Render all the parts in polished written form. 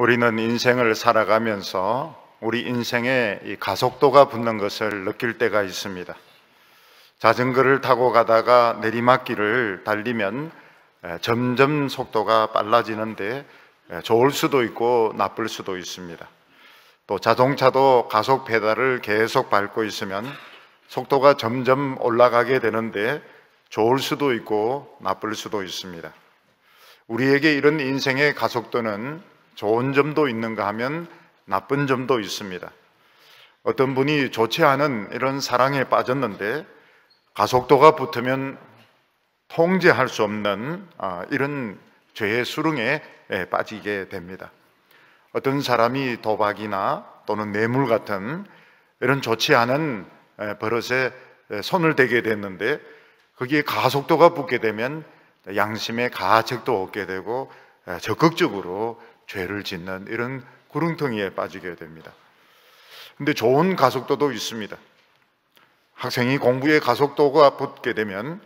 우리는 인생을 살아가면서 우리 인생에 이 가속도가 붙는 것을 느낄 때가 있습니다. 자전거를 타고 가다가 내리막길을 달리면 점점 속도가 빨라지는데 좋을 수도 있고 나쁠 수도 있습니다. 또 자동차도 가속 페달을 계속 밟고 있으면 속도가 점점 올라가게 되는데 좋을 수도 있고 나쁠 수도 있습니다. 우리에게 이런 인생의 가속도는 좋은 점도 있는가 하면 나쁜 점도 있습니다. 어떤 분이 좋지 않은 이런 사랑에 빠졌는데 가속도가 붙으면 통제할 수 없는 이런 죄의 수렁에 빠지게 됩니다. 어떤 사람이 도박이나 또는 뇌물 같은 이런 좋지 않은 버릇에 손을 대게 됐는데 거기에 가속도가 붙게 되면 양심의 가책도 얻게 되고 적극적으로 죄를 짓는 이런 구렁텅이에 빠지게 됩니다. 근데 좋은 가속도도 있습니다. 학생이 공부에 가속도가 붙게 되면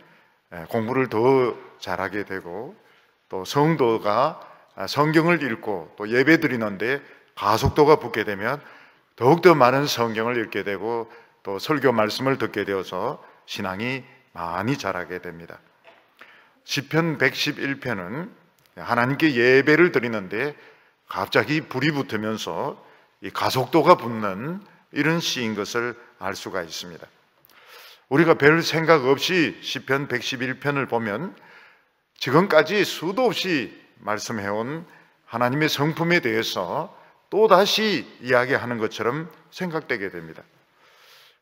공부를 더 잘하게 되고, 또 성도가 성경을 읽고 또 예배 드리는데 가속도가 붙게 되면 더욱더 많은 성경을 읽게 되고 또 설교 말씀을 듣게 되어서 신앙이 많이 자라게 됩니다. 시편 111편은 하나님께 예배를 드리는데 갑자기 불이 붙으면서 이 가속도가 붙는 이런 시인 것을 알 수가 있습니다. 우리가 별 생각 없이 시편 111편을 보면 지금까지 수도 없이 말씀해온 하나님의 성품에 대해서 또다시 이야기하는 것처럼 생각되게 됩니다.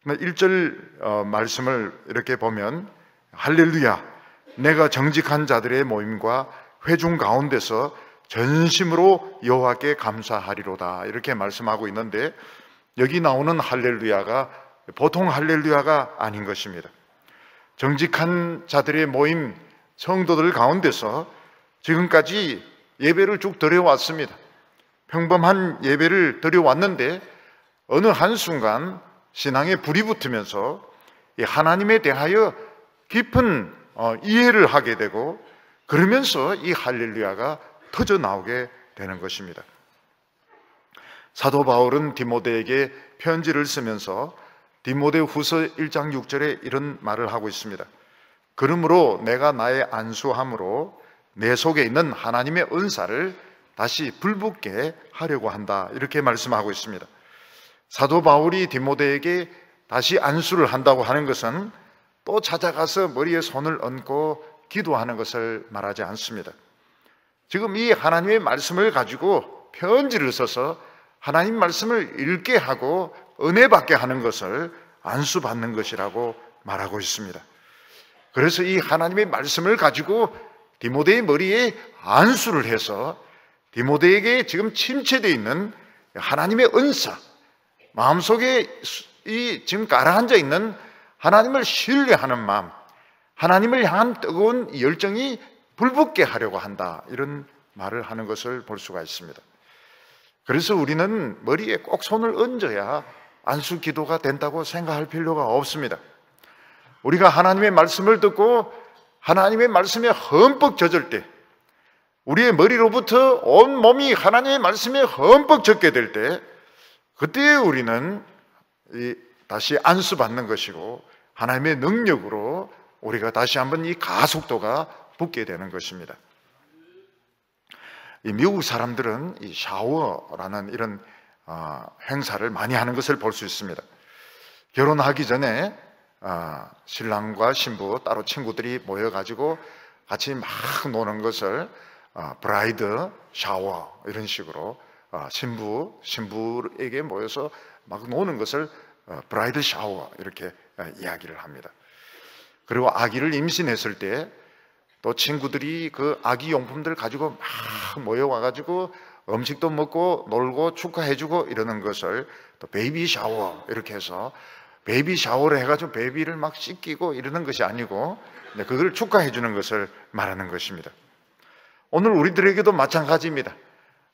1절 말씀을 이렇게 보면 할렐루야, 내가 정직한 자들의 모임과 회중 가운데서 전심으로 여호와께 감사하리로다, 이렇게 말씀하고 있는데, 여기 나오는 할렐루야가 보통 할렐루야가 아닌 것입니다. 정직한 자들의 모임, 성도들 가운데서 지금까지 예배를 쭉 드려왔습니다. 평범한 예배를 드려왔는데 어느 한순간 신앙에 불이 붙으면서 하나님에 대하여 깊은 이해를 하게 되고, 그러면서 이 할렐루야가 터져 나오게 되는 것입니다. 사도 바울은 디모데에게 편지를 쓰면서 디모데 후서 1장 6절에 이런 말을 하고 있습니다. 그러므로 내가 나의 안수함으로 내 속에 있는 하나님의 은사를 다시 불붙게 하려고 한다, 이렇게 말씀하고 있습니다. 사도 바울이 디모데에게 다시 안수를 한다고 하는 것은 또 찾아가서 머리에 손을 얹고 기도하는 것을 말하지 않습니다. 지금 이 하나님의 말씀을 가지고 편지를 써서 하나님 말씀을 읽게 하고 은혜 받게 하는 것을 안수받는 것이라고 말하고 있습니다. 그래서 이 하나님의 말씀을 가지고 디모데의 머리에 안수를 해서 디모데에게 지금 침체되어 있는 하나님의 은사, 마음속에 이 지금 가라앉아 있는 하나님을 신뢰하는 마음, 하나님을 향한 뜨거운 열정이 불붙게 하려고 한다, 이런 말을 하는 것을 볼 수가 있습니다. 그래서 우리는 머리에 꼭 손을 얹어야 안수 기도가 된다고 생각할 필요가 없습니다. 우리가 하나님의 말씀을 듣고 하나님의 말씀에 흠뻑 젖을 때, 우리의 머리로부터 온 몸이 하나님의 말씀에 흠뻑 젖게 될 때, 그때 우리는 다시 안수받는 것이고 하나님의 능력으로 우리가 다시 한번 이 가속도가 붙게 되는 것입니다. 이 미국 사람들은 이 샤워라는 이런 행사를 많이 하는 것을 볼 수 있습니다. 결혼하기 전에 신랑과 신부 따로 친구들이 모여가지고 같이 막 노는 것을 브라이드 샤워, 이런 식으로 신부에게 모여서 막 노는 것을 브라이드 샤워, 이렇게 이야기를 합니다. 그리고 아기를 임신했을 때 또 친구들이 그 아기 용품들 가지고 막 모여와가지고 음식도 먹고 놀고 축하해주고 이러는 것을 또 베이비 샤워, 이렇게 해서 베이비 샤워를 해가지고 베이비를 막 씻기고 이러는 것이 아니고 그걸 축하해주는 것을 말하는 것입니다. 오늘 우리들에게도 마찬가지입니다.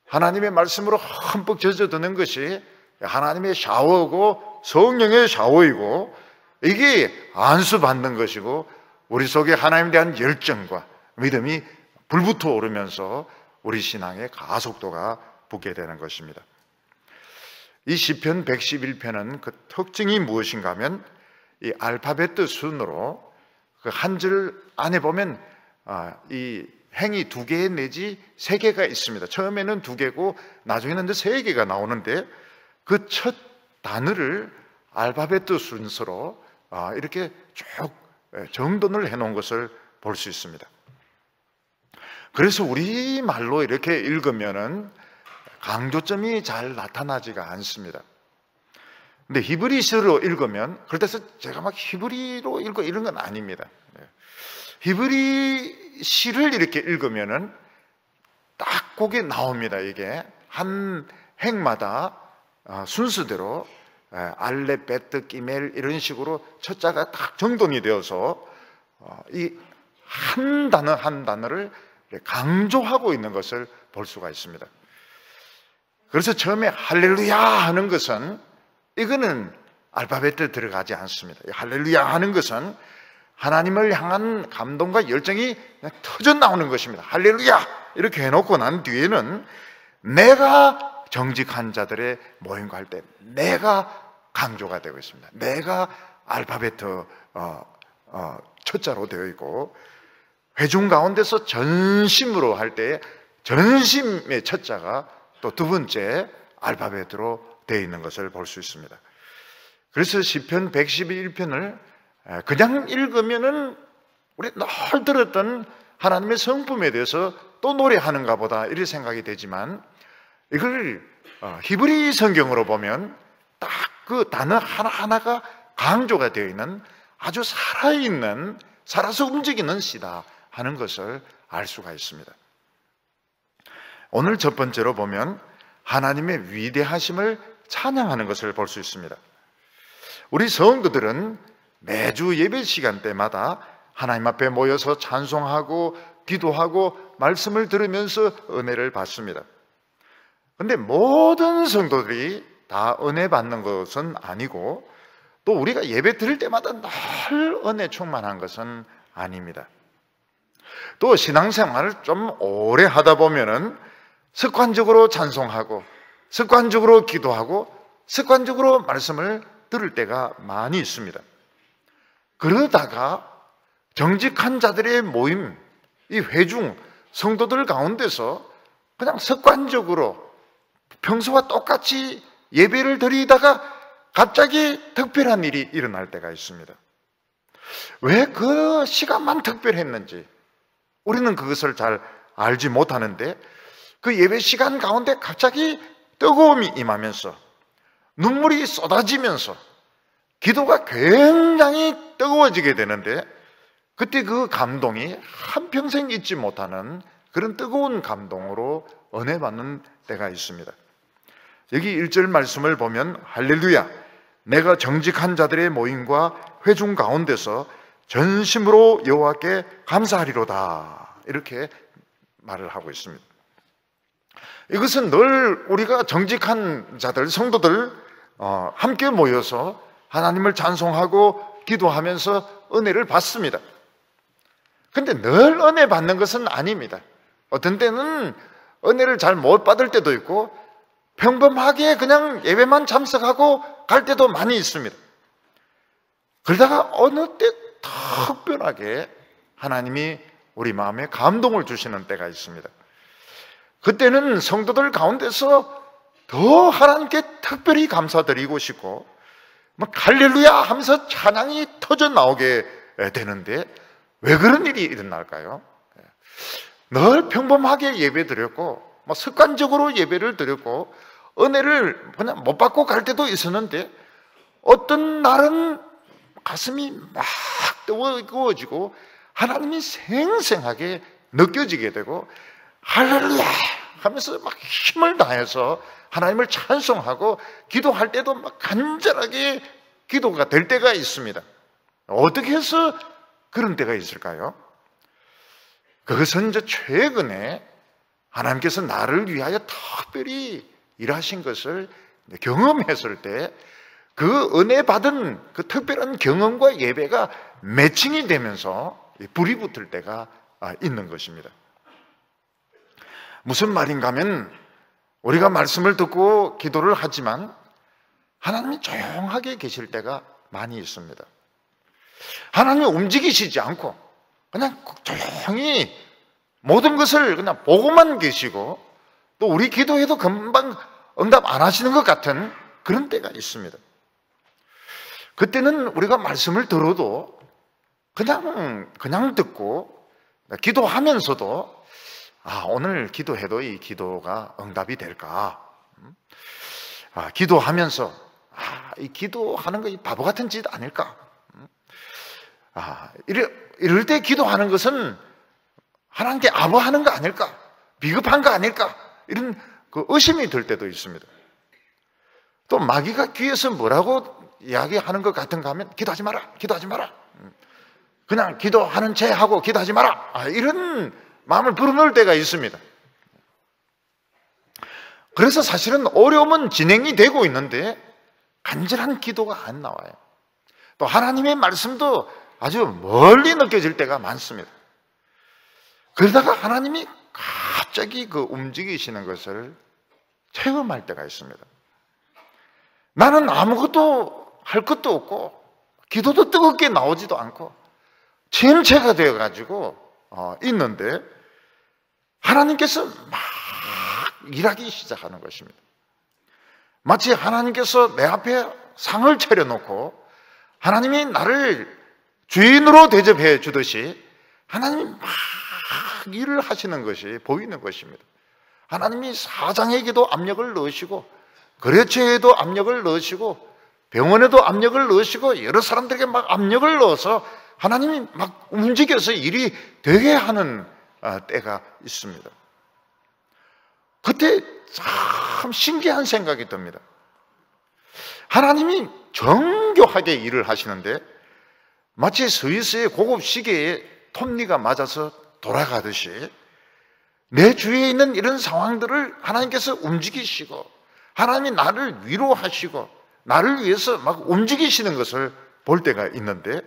하나님의 말씀으로 흠뻑 젖어드는 것이 하나님의 샤워고 성령의 샤워이고, 이게 안수받는 것이고, 우리 속에 하나님에 대한 열정과 믿음이 불붙어 오르면서 우리 신앙의 가속도가 붙게 되는 것입니다. 이 시편 111편은 그 특징이 무엇인가 하면 이 알파벳 순으로 그 한 줄 안에 보면 이 행이 2개 내지 3개가 있습니다. 처음에는 2개고 나중에는 3개가 나오는데 그 첫 단어를 알파벳 순서로 이렇게 쭉 정돈을 해놓은 것을 볼 수 있습니다. 그래서 우리말로 이렇게 읽으면은 강조점이 잘 나타나지가 않습니다. 근데 히브리서로 읽으면, 그래서 제가 막 히브리로 읽고 이런 건 아닙니다. 히브리 시를 이렇게 읽으면은 딱 그게 나옵니다. 이게 한 행마다 순서대로 알레, 베트, 기멜 이런 식으로 첫자가 딱 정돈이 되어서 이 한 단어 한 단어를 강조하고 있는 것을 볼 수가 있습니다. 그래서 처음에 할렐루야 하는 것은 이거는 알파벳에 들어가지 않습니다. 할렐루야 하는 것은 하나님을 향한 감동과 열정이 그냥 터져 나오는 것입니다. 할렐루야 이렇게 해놓고 난 뒤에는 내가 정직한 자들의 모임과 할 때 내가 강조가 되고 있습니다. 내가 알파벳 첫자로 되어 있고, 회중 가운데서 전심으로 할 때 전심의 첫자가 또 두 번째 알파벳으로 되어 있는 것을 볼 수 있습니다. 그래서 시편 111편을 그냥 읽으면은 우리 늘 들었던 하나님의 성품에 대해서 또 노래하는가 보다 이런 생각이 되지만, 이걸 히브리 성경으로 보면 딱 그 단어 하나하나가 강조가 되어 있는 아주 살아있는, 살아서 움직이는 시다 하는 것을 알 수가 있습니다. 오늘 첫 번째로 보면 하나님의 위대하심을 찬양하는 것을 볼 수 있습니다. 우리 성도들은 매주 예배 시간 때마다 하나님 앞에 모여서 찬송하고 기도하고 말씀을 들으면서 은혜를 받습니다. 그런데 모든 성도들이 다 은혜 받는 것은 아니고, 또 우리가 예배 드릴 때마다 늘 은혜 충만한 것은 아닙니다. 또 신앙생활을 좀 오래 하다 보면은 습관적으로 찬송하고 습관적으로 기도하고 습관적으로 말씀을 들을 때가 많이 있습니다. 그러다가 정직한 자들의 모임, 이 회중, 성도들 가운데서 그냥 습관적으로 평소와 똑같이 예배를 드리다가 갑자기 특별한 일이 일어날 때가 있습니다. 왜 그 시간만 특별했는지 우리는 그것을 잘 알지 못하는데, 그 예배 시간 가운데 갑자기 뜨거움이 임하면서 눈물이 쏟아지면서 기도가 굉장히 뜨거워지게 되는데, 그때 그 감동이 한평생 잊지 못하는 그런 뜨거운 감동으로 은혜 받는 때가 있습니다. 여기 1절 말씀을 보면 할렐루야, 내가 정직한 자들의 모임과 회중 가운데서 전심으로 여호와께 감사하리로다, 이렇게 말을 하고 있습니다. 이것은 늘 우리가 정직한 자들, 성도들 함께 모여서 하나님을 찬송하고 기도하면서 은혜를 받습니다. 그런데 늘 은혜 받는 것은 아닙니다. 어떤 때는 은혜를 잘 못 받을 때도 있고 평범하게 그냥 예배만 참석하고 갈 때도 많이 있습니다. 그러다가 어느 때 특별하게 하나님이 우리 마음에 감동을 주시는 때가 있습니다. 그때는 성도들 가운데서 더 하나님께 특별히 감사드리고 싶고 막 할렐루야 하면서 찬양이 터져 나오게 되는데, 왜 그런 일이 일어날까요? 늘 평범하게 예배 드렸고 습관적으로 예배를 드렸고 은혜를 그냥 못 받고 갈 때도 있었는데, 어떤 날은 가슴이 막 뜨거워지고 하나님이 생생하게 느껴지게 되고 할렐루야 하면서 막 힘을 다해서 하나님을 찬송하고 기도할 때도 막 간절하게 기도가 될 때가 있습니다. 어떻게 해서 그런 때가 있을까요? 그것은 이제 최근에 하나님께서 나를 위하여 특별히 일하신 것을 경험했을 때 그 은혜 받은 그 특별한 경험과 예배가 매칭이 되면서 불이 붙을 때가 있는 것입니다. 무슨 말인가 하면 우리가 말씀을 듣고 기도를 하지만 하나님이 조용하게 계실 때가 많이 있습니다. 하나님이 움직이시지 않고 그냥 조용히 모든 것을 그냥 보고만 계시고 또 우리 기도해도 금방 응답 안 하시는 것 같은 그런 때가 있습니다. 그때는 우리가 말씀을 들어도 그냥 듣고 기도하면서도 오늘 기도해도 이 기도가 응답이 될까? 기도하면서 이 기도하는 거 이 바보 같은 짓 아닐까? 이럴 때 기도하는 것은 하나님께 아부하는 거 아닐까? 비겁한 거 아닐까? 이런 그 의심이 들 때도 있습니다. 또 마귀가 귀에서 뭐라고 이야기하는 것 같은가 하면 기도하지 마라, 기도하지 마라. 그냥 기도하는 채 하고 기도하지 마라. 이런 마음을 불어넣을 때가 있습니다. 그래서 사실은 어려움은 진행이 되고 있는데 간절한 기도가 안 나와요. 또 하나님의 말씀도 아주 멀리 느껴질 때가 많습니다. 그러다가 하나님이 갑자기 그 움직이시는 것을 체험할 때가 있습니다. 나는 아무것도 할 것도 없고 기도도 뜨겁게 나오지도 않고 침체가 되어가지고 있는데 하나님께서 막 일하기 시작하는 것입니다. 마치 하나님께서 내 앞에 상을 차려놓고 하나님이 나를 주인으로 대접해 주듯이 하나님이 막 일을 하시는 것이 보이는 것입니다. 하나님이 사장에게도 압력을 넣으시고 거래처에도 압력을 넣으시고 병원에도 압력을 넣으시고 여러 사람들에게 막 압력을 넣어서 하나님이 막 움직여서 일이 되게 하는 때가 있습니다. 그때 참 신기한 생각이 듭니다. 하나님이 정교하게 일을 하시는데 마치 스위스의 고급 시계에 톱니가 맞아서 돌아가듯이 내 주위에 있는 이런 상황들을 하나님께서 움직이시고 하나님이 나를 위로하시고 나를 위해서 막 움직이시는 것을 볼 때가 있는데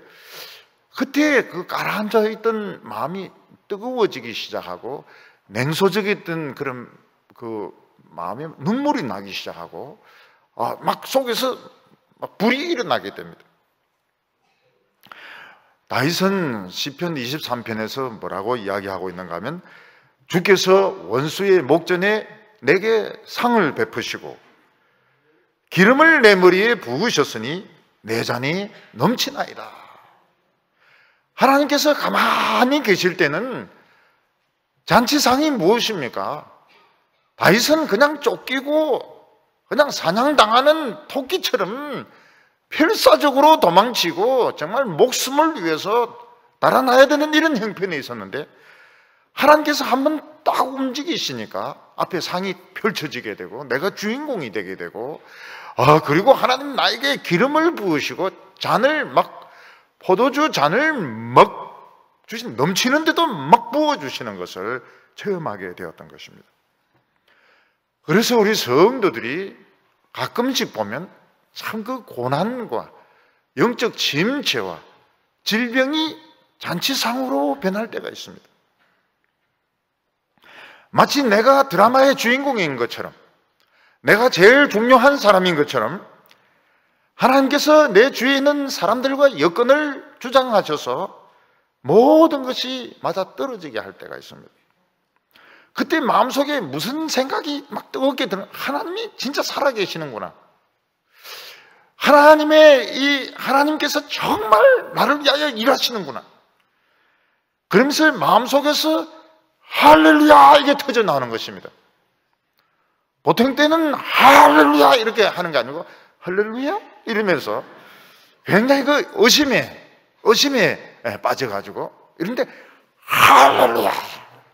그때 그 가라앉아 있던 마음이 뜨거워지기 시작하고 냉소적이었던 그런 그 마음에 눈물이 나기 시작하고 막 속에서 막 불이 일어나게 됩니다. 다윗은 시편 23편에서 뭐라고 이야기하고 있는가 하면 주께서 원수의 목전에 내게 상을 베푸시고 기름을 내 머리에 부으셨으니 내 잔이 넘치나이다. 하나님께서 가만히 계실 때는 잔치상이 무엇입니까? 다윗은 그냥 쫓기고 그냥 사냥당하는 토끼처럼 필사적으로 도망치고 정말 목숨을 위해서 달아나야 되는 이런 형편에 있었는데 하나님께서 한번 딱 움직이시니까 앞에 상이 펼쳐지게 되고 내가 주인공이 되게 되고 그리고 하나님 나에게 기름을 부으시고 잔을 막 포도주 잔을 막 주신 넘치는데도 막 부어주시는 것을 체험하게 되었던 것입니다. 그래서 우리 성도들이 가끔씩 보면 참 그 고난과 영적 침체와 질병이 잔치상으로 변할 때가 있습니다. 마치 내가 드라마의 주인공인 것처럼 내가 제일 중요한 사람인 것처럼 하나님께서 내 주위에 있는 사람들과 여건을 주장하셔서 모든 것이 맞아떨어지게 할 때가 있습니다. 그때 마음속에 무슨 생각이 막 뜨겁게 드는 하나님이 진짜 살아계시는구나. 하나님께서 정말 나를 위하여 일하시는구나. 그러면서 마음속에서 할렐루야 이게 터져 나오는 것입니다. 보통 때는 할렐루야 이렇게 하는 게 아니고 할렐루야 이러면서 굉장히 그 의심에 빠져가지고 이런데 할렐루야.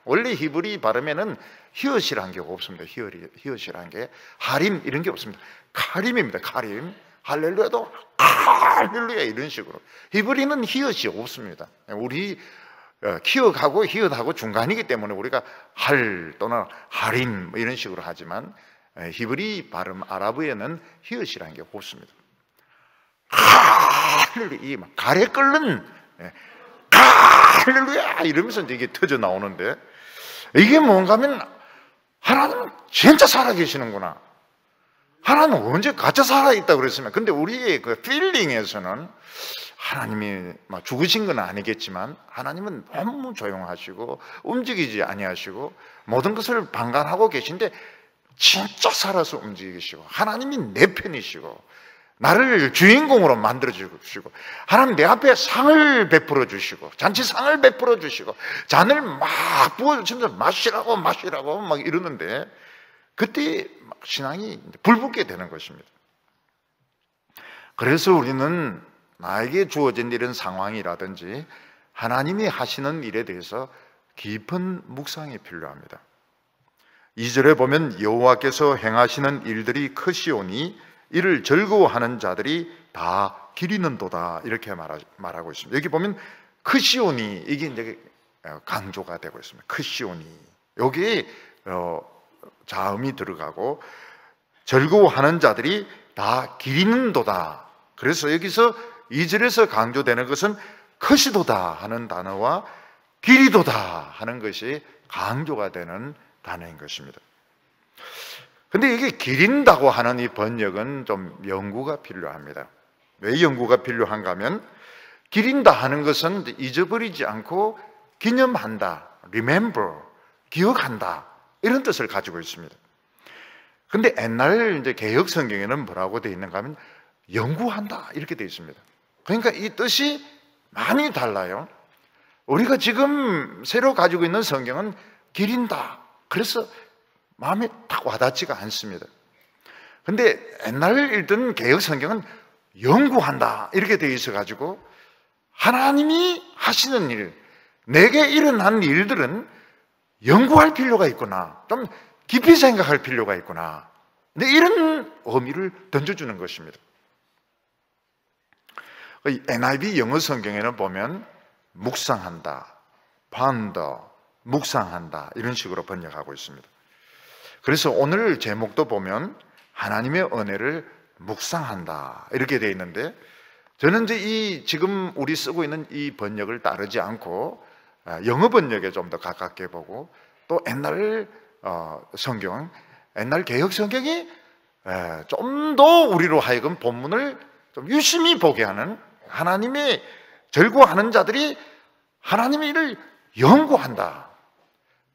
원래 히브리 발음에는 히읗이라는 게 없습니다. 히읗이라는 게 하림 이런 게 없습니다. 카림입니다. 카림. 할렐루야도 할렐루야 이런 식으로. 히브리는 히읗이 없습니다. 우리 키읔하고 히읗하고 중간이기 때문에 우리가 할 또는 하림 이런 식으로 하지만 히브리 발음 아랍어에는 히읗이라는 게 없습니다. 할렐루야 이 막 가래 끓는 할렐루야 이러면서 이게 터져 나오는데 이게 뭔가 하면 하나님은 진짜 살아계시는구나. 하나님은 언제 가짜 살아있다 그랬으면, 근데 우리의 그 필링에서는 하나님이 막 죽으신 건 아니겠지만 하나님은 너무 조용하시고 움직이지 아니하시고 모든 것을 방관하고 계신데 진짜 살아서 움직이시고, 하나님이 내 편이시고 나를 주인공으로 만들어 주시고, 하나님 내 앞에 상을 베풀어 주시고 잔치상을 베풀어 주시고 잔을 막 부어주시면서 마시라고 막 이러는데, 그때 막 신앙이 불붙게 되는 것입니다. 그래서 우리는 나에게 주어진 이런 상황이라든지 하나님이 하시는 일에 대해서 깊은 묵상이 필요합니다. 2절에 보면 여호와께서 행하시는 일들이 크시오니 이를 즐거워하는 자들이 다 기리는도다, 이렇게 말하고 있습니다. 여기 보면 크시오니, 이게 이제 강조가 되고 있습니다. 크시오니, 여기 자음이 들어가고 즐거워하는 자들이 다 기리는도다. 그래서 여기서 2절에서 강조되는 것은 크시도다 하는 단어와 기리도다 하는 것이 강조가 되는 단어인 것입니다. 근데 이게 기린다고 하는 이 번역은 좀 연구가 필요합니다. 왜 연구가 필요한가 하면, 기린다 하는 것은 잊어버리지 않고 기념한다, remember, 기억한다, 이런 뜻을 가지고 있습니다. 근데 옛날 이제 개역 성경에는 뭐라고 되어 있는가 하면 연구한다, 이렇게 되어 있습니다. 그러니까 이 뜻이 많이 달라요. 우리가 지금 새로 가지고 있는 성경은 기린다, 그래서 마음에 딱 와닿지가 않습니다. 근데 옛날 읽던 개역 성경은 연구한다, 이렇게 되어 있어가지고 하나님이 하시는 일, 내게 일어난 일들은 연구할 필요가 있구나, 좀 깊이 생각할 필요가 있구나, 근데 이런 의미를 던져주는 것입니다. NIV 영어 성경에는 보면 묵상한다, ponder, 묵상한다, 이런 식으로 번역하고 있습니다. 그래서 오늘 제목도 보면 하나님의 은혜를 묵상한다, 이렇게 되어 있는데, 저는 이제 지금 우리 쓰고 있는 이 번역을 따르지 않고 영어 번역에 좀 더 가깝게 보고, 또 옛날 성경, 옛날 개역 성경이 좀 더 우리로 하여금 본문을 좀 유심히 보게 하는, 하나님의 즐거워하는 자들이 하나님의 일을 연구한다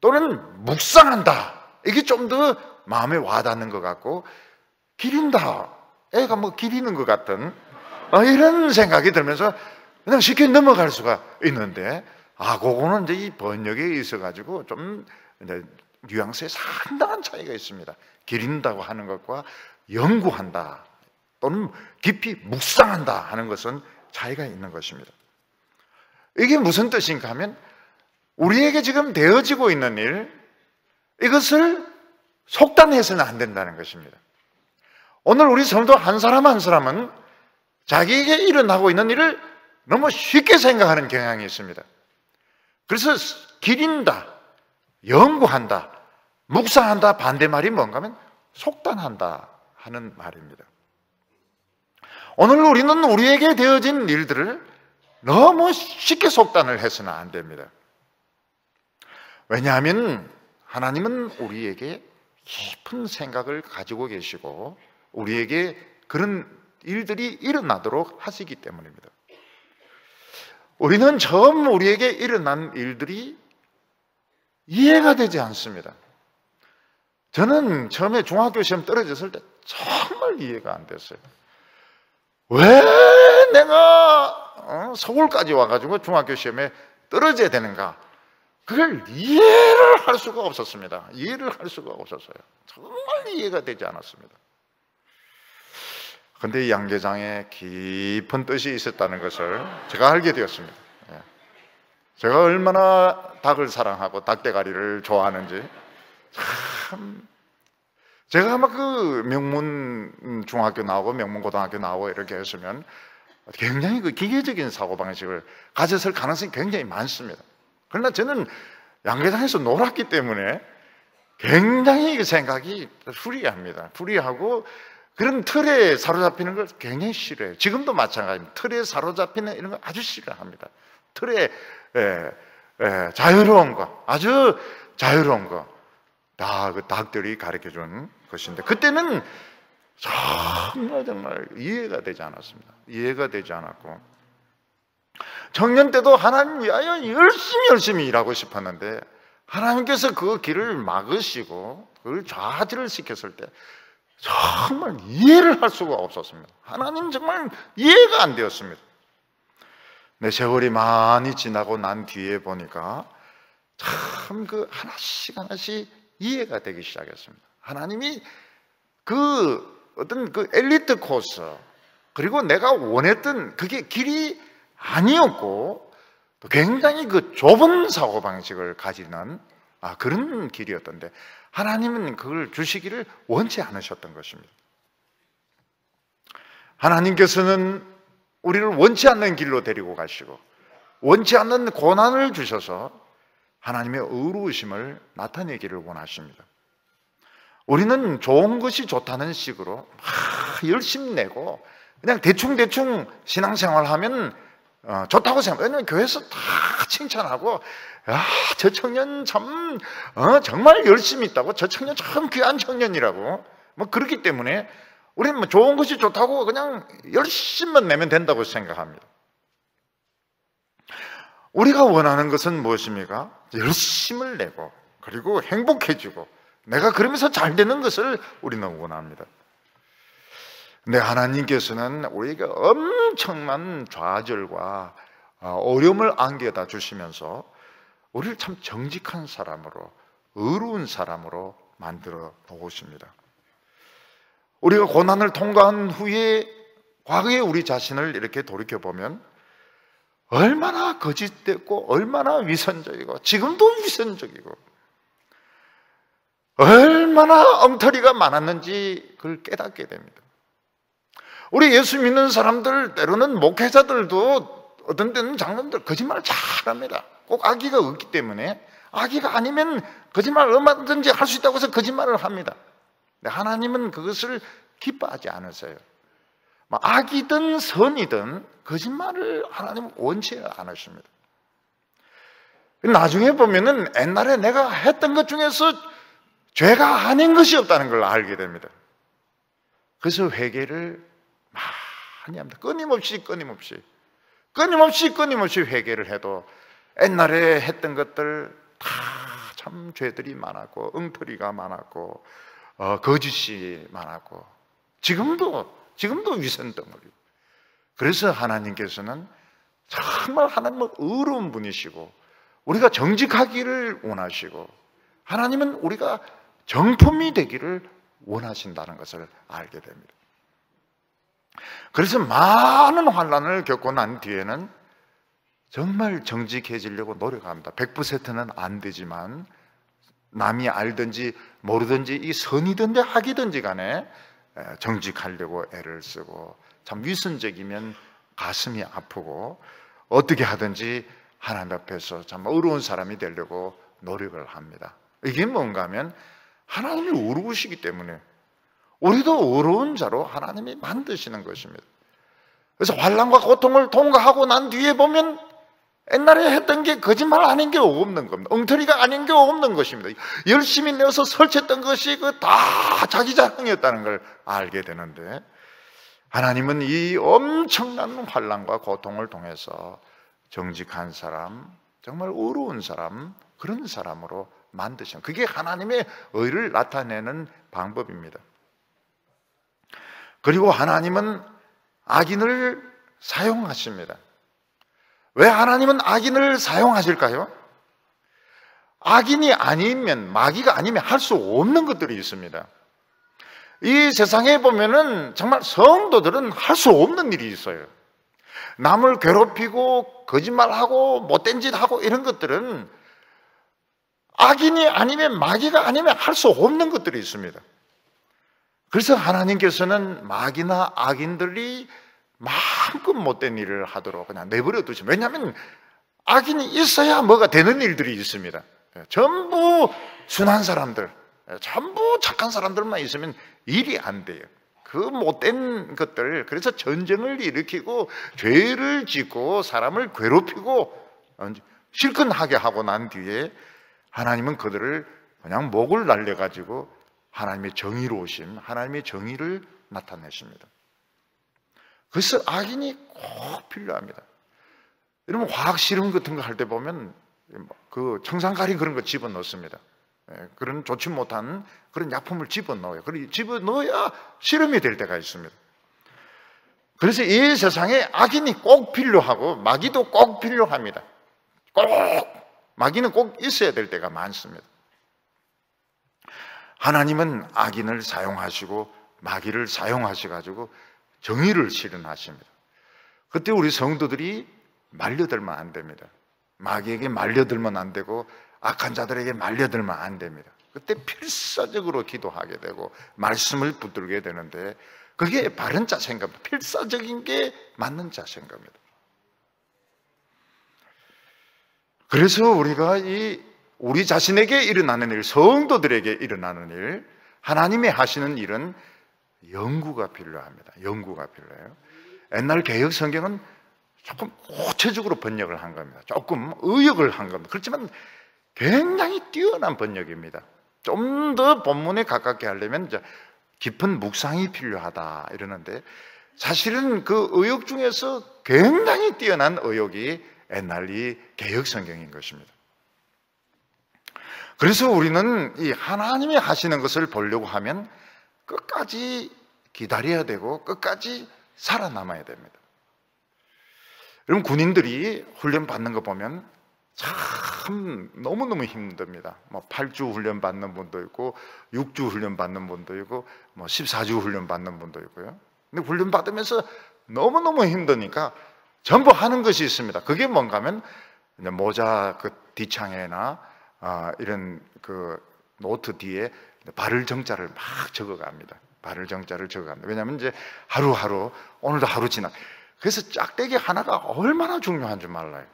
또는 묵상한다, 이게 좀 더 마음에 와닿는 것 같고, 기린다, 애가 뭐 기리는 것 같은 이런 생각이 들면서 그냥 쉽게 넘어갈 수가 있는데, 그거는 이제 이 번역에 있어가지고 좀 이제 뉘앙스에 상당한 차이가 있습니다. 기린다고 하는 것과 연구한다 또는 깊이 묵상한다 하는 것은 차이가 있는 것입니다. 이게 무슨 뜻인가 하면, 우리에게 지금 되어지고 있는 일, 이것을 속단해서는 안 된다는 것입니다. 오늘 우리 성도 한 사람 한 사람은 자기에게 일어나고 있는 일을 너무 쉽게 생각하는 경향이 있습니다. 그래서 기린다, 연구한다, 묵상한다 반대말이 뭔가 하면 속단한다 하는 말입니다. 오늘 우리는 우리에게 되어진 일들을 너무 쉽게 속단을 해서는 안 됩니다. 왜냐하면 하나님은 우리에게 깊은 생각을 가지고 계시고 우리에게 그런 일들이 일어나도록 하시기 때문입니다. 우리는 처음 우리에게 일어난 일들이 이해가 되지 않습니다. 저는 처음에 중학교 시험 떨어졌을 때 정말 이해가 안 됐어요. 왜 내가 서울까지 와가지고 중학교 시험에 떨어져야 되는가? 그걸 이해를 할 수가 없었습니다. 이해를 할 수가 없었어요. 정말 이해가 되지 않았습니다. 그런데 양계장에 깊은 뜻이 있었다는 것을 제가 알게 되었습니다. 제가 얼마나 닭을 사랑하고 닭대가리를 좋아하는지, 참, 제가 막 그 명문 중학교 나오고 명문 고등학교 나오고 이렇게 했으면 굉장히 그 기계적인 사고방식을 가졌을 가능성이 굉장히 많습니다. 그러나 저는 양계장에서 놀았기 때문에 굉장히 그 생각이 불이합니다. 불이하고 그런 틀에 사로잡히는 걸 굉장히 싫어해요. 지금도 마찬가지입니다. 틀에 사로잡히는 이런 거 아주 싫어합니다. 틀에 자유로운 거, 아주 자유로운 거. 다 그 닭들이 가르쳐준 것인데, 그때는 정말 이해가 되지 않았습니다. 이해가 되지 않았고, 청년 때도 하나님 위하여 열심히 일하고 싶었는데 하나님께서 그 길을 막으시고 그걸 좌절을 시켰을 때 정말 이해를 할 수가 없었습니다. 하나님 정말 이해가 안 되었습니다. 내 세월이 많이 지나고 난 뒤에 보니까 참 그 하나씩 이해가 되기 시작했습니다. 하나님이 그 어떤 그 엘리트 코스, 그리고 내가 원했던 그게 길이 아니었고, 또 굉장히 그 좁은 사고방식을 가지는 그런 길이었던데, 하나님은 그걸 주시기를 원치 않으셨던 것입니다. 하나님께서는 우리를 원치 않는 길로 데리고 가시고 원치 않는 고난을 주셔서 하나님의 의로우심을 나타내기를 원하십니다. 우리는 좋은 것이 좋다는 식으로 막 열심히 내고 그냥 대충 신앙생활하면 좋다고 생각해요. 왜냐하면 교회에서 다 칭찬하고, 야, 저 청년 참 정말 열심히 있다고, 저 청년 참 귀한 청년이라고, 뭐 그렇기 때문에 우리는 뭐 좋은 것이 좋다고 그냥 열심히만 내면 된다고 생각합니다. 우리가 원하는 것은 무엇입니까? 열심을 내고 그리고 행복해지고 내가 그러면서 잘 되는 것을 우리는 원합니다. 근데 하나님께서는 우리에게 엄청난 좌절과 어려움을 안겨다 주시면서 우리를 참 정직한 사람으로, 의로운 사람으로 만들어 놓으십니다. 우리가 고난을 통과한 후에 과거에 우리 자신을 이렇게 돌이켜보면 얼마나 거짓됐고 얼마나 위선적이고, 지금도 위선적이고, 얼마나 엉터리가 많았는지 그걸 깨닫게 됩니다. 우리 예수 믿는 사람들, 때로는 목회자들도 어떤 때는 장로들 거짓말을 잘합니다. 꼭 악의가 없기 때문에, 악의가 아니면 거짓말 얼마든지 할 수 있다고 해서 거짓말을 합니다. 근데 하나님은 그것을 기뻐하지 않으세요. 악이든 선이든 거짓말을 하나님은 원치 않으십니다. 나중에 보면은 옛날에 내가 했던 것 중에서 죄가 아닌 것이 없다는 걸 알게 됩니다. 그래서 회개를 많이 합니다. 끊임없이 회개를 해도 옛날에 했던 것들 다 참 죄들이 많았고, 엉터리가 많았고, 거짓이 많았고, 지금도 위선 덩어리. 그래서 하나님께서는 정말 하나님은 의로운 분이시고 우리가 정직하기를 원하시고, 하나님은 우리가 정품이 되기를 원하신다는 것을 알게 됩니다. 그래서 많은 환난을 겪고 난 뒤에는 정말 정직해지려고 노력합니다. 100%는 안 되지만 남이 알든지 모르든지 이 선이든지 악이든지 간에 정직하려고 애를 쓰고, 참 위선적이면 가슴이 아프고 어떻게 하든지 하나님 앞에서 참 의로운 사람이 되려고 노력을 합니다. 이게 뭔가 하면 하나님이 의로우시기 때문에 우리도 의로운 자로 하나님이 만드시는 것입니다. 그래서 환난과 고통을 통과하고 난 뒤에 보면 옛날에 했던 게 거짓말 아닌 게 없는 겁니다. 엉터리가 아닌 게 없는 것입니다. 열심히 내어서 설치했던 것이 그 다 자기 자랑이었다는 걸 알게 되는데, 하나님은 이 엄청난 환난과 고통을 통해서 정직한 사람, 정말 의로운 사람, 그런 사람으로 만드신, 그게 하나님의 의를 나타내는 방법입니다. 그리고 하나님은 악인을 사용하십니다. 왜 하나님은 악인을 사용하실까요? 악인이 아니면, 마귀가 아니면 할 수 없는 것들이 있습니다. 이 세상에 보면은 정말 성도들은 할 수 없는 일이 있어요. 남을 괴롭히고 거짓말하고 못된 짓 하고 이런 것들은 악인이 아니면, 마귀가 아니면 할 수 없는 것들이 있습니다. 그래서 하나님께서는 마귀나 악인들이 마음껏 못된 일을 하도록 그냥 내버려 두시면, 왜냐하면 악인이 있어야 뭐가 되는 일들이 있습니다. 전부 순한 사람들, 전부 착한 사람들만 있으면 일이 안 돼요. 그 못된 것들, 그래서 전쟁을 일으키고 죄를 짓고 사람을 괴롭히고 실컷하게 하고 난 뒤에 하나님은 그들을 그냥 목을 날려가지고 하나님의 정의로우심, 하나님의 정의를 나타내십니다. 그래서 악인이 꼭 필요합니다. 여러분 화학 실험 같은 거 할 때 보면 그 청산가리 그런 거 집어넣습니다. 그런 좋지 못한 그런 약품을 집어넣어요. 그리고 집어넣어야 실험이 될 때가 있습니다. 그래서 이 세상에 악인이 꼭 필요하고 마귀도 꼭 필요합니다. 꼭 마귀는 꼭 있어야 될 때가 많습니다. 하나님은 악인을 사용하시고 마귀를 사용하셔가지고 정의를 실현하십니다. 그때 우리 성도들이 말려들면 안 됩니다. 마귀에게 말려들면 안 되고 악한 자들에게 말려들면 안 됩니다. 그때 필사적으로 기도하게 되고 말씀을 붙들게 되는데 그게 바른 자세인 겁니다. 필사적인 게 맞는 자세인 겁니다. 그래서 우리가 우리 자신에게 일어나는 일, 성도들에게 일어나는 일, 하나님이 하시는 일은 연구가 필요합니다. 연구가 필요해요. 옛날 개혁 성경은 조금 구체적으로 번역을 한 겁니다. 조금 의역을 한 겁니다. 그렇지만 굉장히 뛰어난 번역입니다. 좀 더 본문에 가깝게 하려면 이제 깊은 묵상이 필요하다 이러는데 사실은 그 의역 중에서 굉장히 뛰어난 의역이 옛날 이 개혁 성경인 것입니다. 그래서 우리는 이 하나님이 하시는 것을 보려고 하면 끝까지 기다려야 되고 끝까지 살아남아야 됩니다. 여러분 군인들이 훈련 받는 거 보면 참 너무너무 힘듭니다. 8주 훈련 받는 분도 있고 6주 훈련 받는 분도 있고 14주 훈련 받는 분도 있고요. 근데 훈련 받으면서 너무너무 힘드니까 전부 하는 것이 있습니다. 그게 뭔가 하면 모자 그 뒷창에나 이런 그 노트 뒤에 발을 정자를 막 적어갑니다. 발을 정자를 적어갑니다. 왜냐하면 이제 하루하루 오늘도 하루 지나. 그래서 짝대기 하나가 얼마나 중요한 줄 몰라요.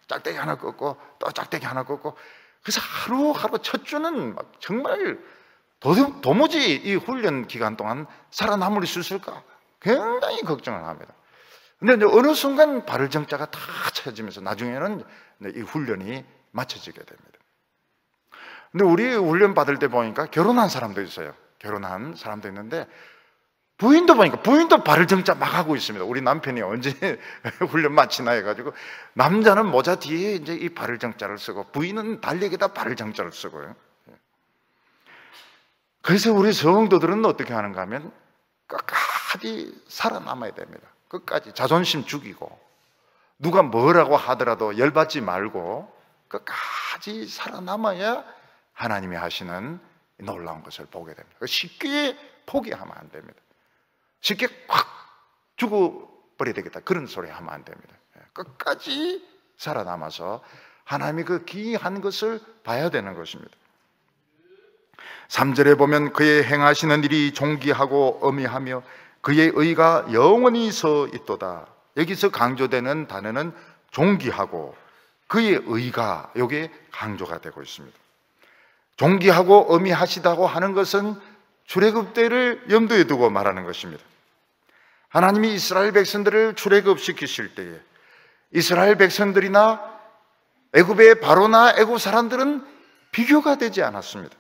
짝대기 하나 꺾고 또 짝대기 하나 꺾고. 그래서 하루하루 첫 주는 정말 도무지 이 훈련 기간 동안 살아남을 수 있을까 굉장히 걱정을 합니다. 근데 이제 어느 순간 발을 정자가 다 쳐지면서 나중에는 이 훈련이 마쳐지게 됩니다. 근데 우리 훈련 받을 때 보니까 결혼한 사람도 있어요. 결혼한 사람도 있는데 부인도 보니까 부인도 발을 정자 막 하고 있습니다. 우리 남편이 언제 훈련 마치나 해가지고 남자는 모자 뒤에 이제 이 발을 정자를 쓰고 부인은 달력에다 발을 정자를 쓰고요. 그래서 우리 성도들은 어떻게 하는가 하면 끝까지 살아남아야 됩니다. 끝까지 자존심 죽이고 누가 뭐라고 하더라도 열받지 말고 끝까지 살아남아야 하나님이 하시는 놀라운 것을 보게 됩니다. 쉽게 포기하면 안 됩니다. 쉽게 확 죽어버려야 되겠다 그런 소리 하면 안 됩니다. 끝까지 살아남아서 하나님이 그 귀한 것을 봐야 되는 것입니다. 3절에 보면 그의 행하시는 일이 존귀하고 어미하며 그의 의가 영원히 서 있도다. 여기서 강조되는 단어는 존귀하고 그의 의가 여기에 강조가 되고 있습니다. 존귀하고 어미하시다고 하는 것은 출애굽 때를 염두에 두고 말하는 것입니다. 하나님이 이스라엘 백성들을 출애굽시키실 때에 이스라엘 백성들이나 애굽의 바로나 애굽 사람들은 비교가 되지 않았습니다.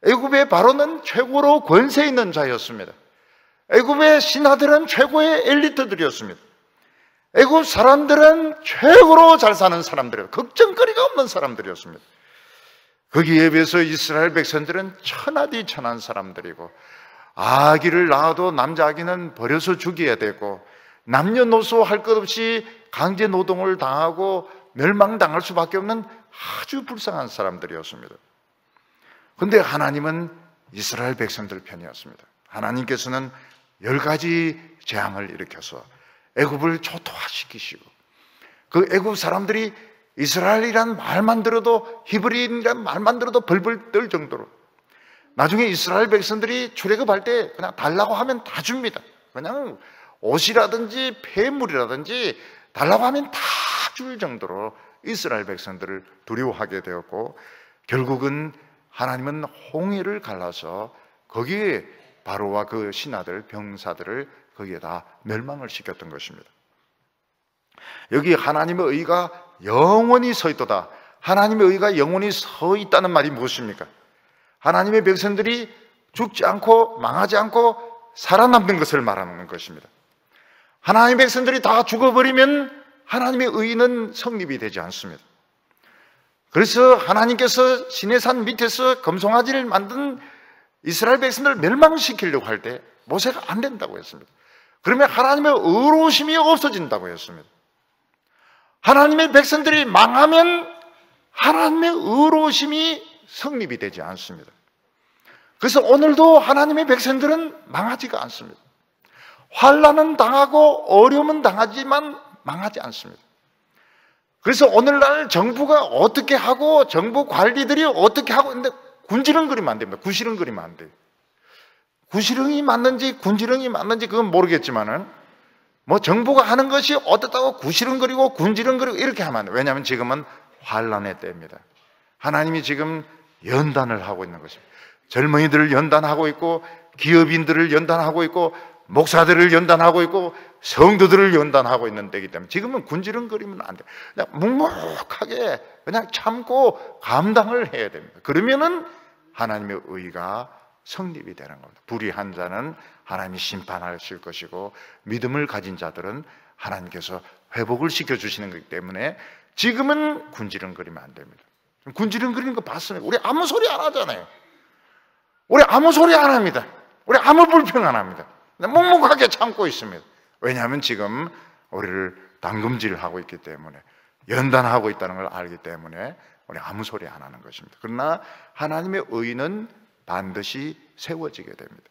애굽의 바로는 최고로 권세 있는 자였습니다. 애굽의 신하들은 최고의 엘리트들이었습니다. 애굽 사람들은 최고로 잘 사는 사람들이었습니다. 걱정거리가 없는 사람들이었습니다. 거기에 비해서 이스라엘 백성들은 천하디 천한 사람들이고 아기를 낳아도 남자 아기는 버려서 죽여야 되고 남녀노소 할 것 없이 강제 노동을 당하고 멸망당할 수밖에 없는 아주 불쌍한 사람들이었습니다. 그런데 하나님은 이스라엘 백성들 편이었습니다. 하나님께서는 10가지 재앙을 일으켜서 애굽을 초토화시키시고 그 애굽 사람들이 이스라엘이란 말만 들어도 히브리인이란 말만 들어도 벌벌 떨 정도로 나중에 이스라엘 백성들이 출애굽할 때 그냥 달라고 하면 다 줍니다. 그냥 옷이라든지 폐물이라든지 달라고 하면 다 줄 정도로 이스라엘 백성들을 두려워하게 되었고 결국은 하나님은 홍해를 갈라서 거기에 바로와 그 신하들, 병사들을 거기에다 멸망을 시켰던 것입니다. 여기 하나님의 의가 영원히 서 있도다. 하나님의 의가 영원히 서 있다는 말이 무엇입니까? 하나님의 백성들이 죽지 않고 망하지 않고 살아남는 것을 말하는 것입니다. 하나님의 백성들이 다 죽어버리면 하나님의 의는 성립이 되지 않습니다. 그래서 하나님께서 시내산 밑에서 금송아지를 만든 이스라엘 백성들을 멸망시키려고 할 때 모세가 안 된다고 했습니다. 그러면 하나님의 의로우심이 없어진다고 했습니다. 하나님의 백성들이 망하면 하나님의 의로우심이 성립이 되지 않습니다. 그래서 오늘도 하나님의 백성들은 망하지가 않습니다. 환난은 당하고 어려움은 당하지만 망하지 않습니다. 그래서 오늘날 정부가 어떻게 하고 정부 관리들이 어떻게 하고 있는데 군지렁거리면 안 됩니다. 구시렁거리면 안 돼요. 구시렁이 맞는지 군지렁이 맞는지 그건 모르겠지만은 뭐 정부가 하는 것이 어떻다고 구시렁거리고 군지렁거리고 이렇게 하면 안 돼요. 왜냐하면 지금은 환난의 때입니다. 하나님이 지금 연단을 하고 있는 것입니다. 젊은이들을 연단하고 있고 기업인들을 연단하고 있고 목사들을 연단하고 있고 성도들을 연단하고 있는 때이기 때문에 지금은 군지렁거리면 안 돼요. 그냥 묵묵하게 그냥 참고 감당을 해야 됩니다. 그러면은 하나님의 의가 성립이 되는 겁니다. 불의한 자는 하나님이 심판하실 것이고 믿음을 가진 자들은 하나님께서 회복을 시켜주시는 거기 때문에 지금은 군지렁거리면 안 됩니다. 군지렁거리는 거 봤습니다. 우리 아무 소리 안 하잖아요. 우리 아무 소리 안 합니다. 우리 아무 불평 안 합니다. 묵묵하게 참고 있습니다. 왜냐하면 지금 우리를 당금질하고 있기 때문에 연단하고 있다는 걸 알기 때문에 우리 아무 소리 안 하는 것입니다. 그러나 하나님의 의는 반드시 세워지게 됩니다.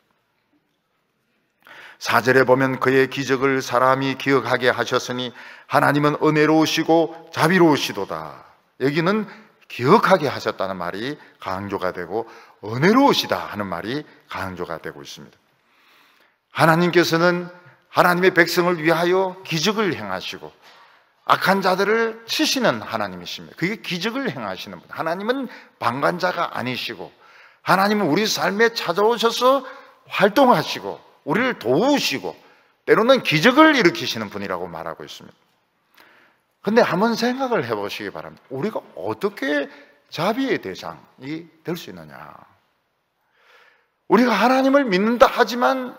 4절에 보면 그의 기적을 사람이 기억하게 하셨으니 하나님은 은혜로우시고 자비로우시도다. 여기는 기억하게 하셨다는 말이 강조가 되고 은혜로우시다 하는 말이 강조가 되고 있습니다. 하나님께서는 하나님의 백성을 위하여 기적을 행하시고 악한 자들을 치시는 하나님이십니다. 그게 기적을 행하시는 분. 하나님은 방관자가 아니시고 하나님은 우리 삶에 찾아오셔서 활동하시고 우리를 도우시고 때로는 기적을 일으키시는 분이라고 말하고 있습니다. 그런데 한번 생각을 해보시기 바랍니다. 우리가 어떻게 자비의 대상이 될 수 있느냐? 우리가 하나님을 믿는다 하지만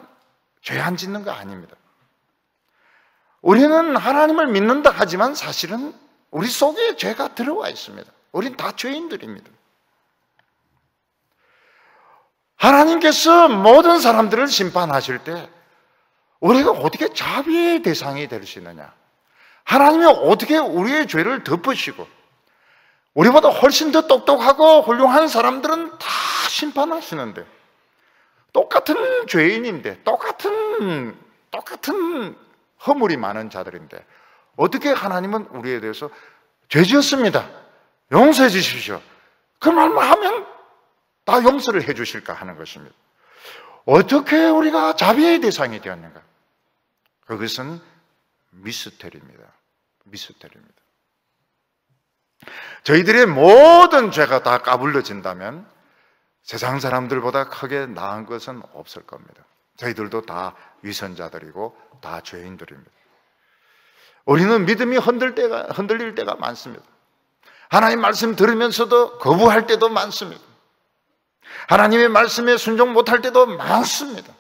죄 안 짓는 거 아닙니다. 우리는 하나님을 믿는다 하지만 사실은 우리 속에 죄가 들어와 있습니다. 우린 다 죄인들입니다. 하나님께서 모든 사람들을 심판하실 때 우리가 어떻게 자비의 대상이 될 수 있느냐? 하나님이 어떻게 우리의 죄를 덮으시고 우리보다 훨씬 더 똑똑하고 훌륭한 사람들은 다 심판하시는데 똑같은 죄인인데 똑같은 허물이 많은 자들인데 어떻게 하나님은 우리에 대해서 죄 지었습니다, 용서해 주십시오, 그 말만 하면 다 용서를 해 주실까 하는 것입니다. 어떻게 우리가 자비의 대상이 되었는가? 그것은 미스터리입니다. 미스터리입니다. 저희들의 모든 죄가 다 까불러진다면 세상 사람들보다 크게 나은 것은 없을 겁니다. 저희들도 다 위선자들이고 다 죄인들입니다. 우리는 믿음이 흔들릴 때가 많습니다. 하나님 말씀 들으면서도 거부할 때도 많습니다. 하나님의 말씀에 순종 못할 때도 많습니다.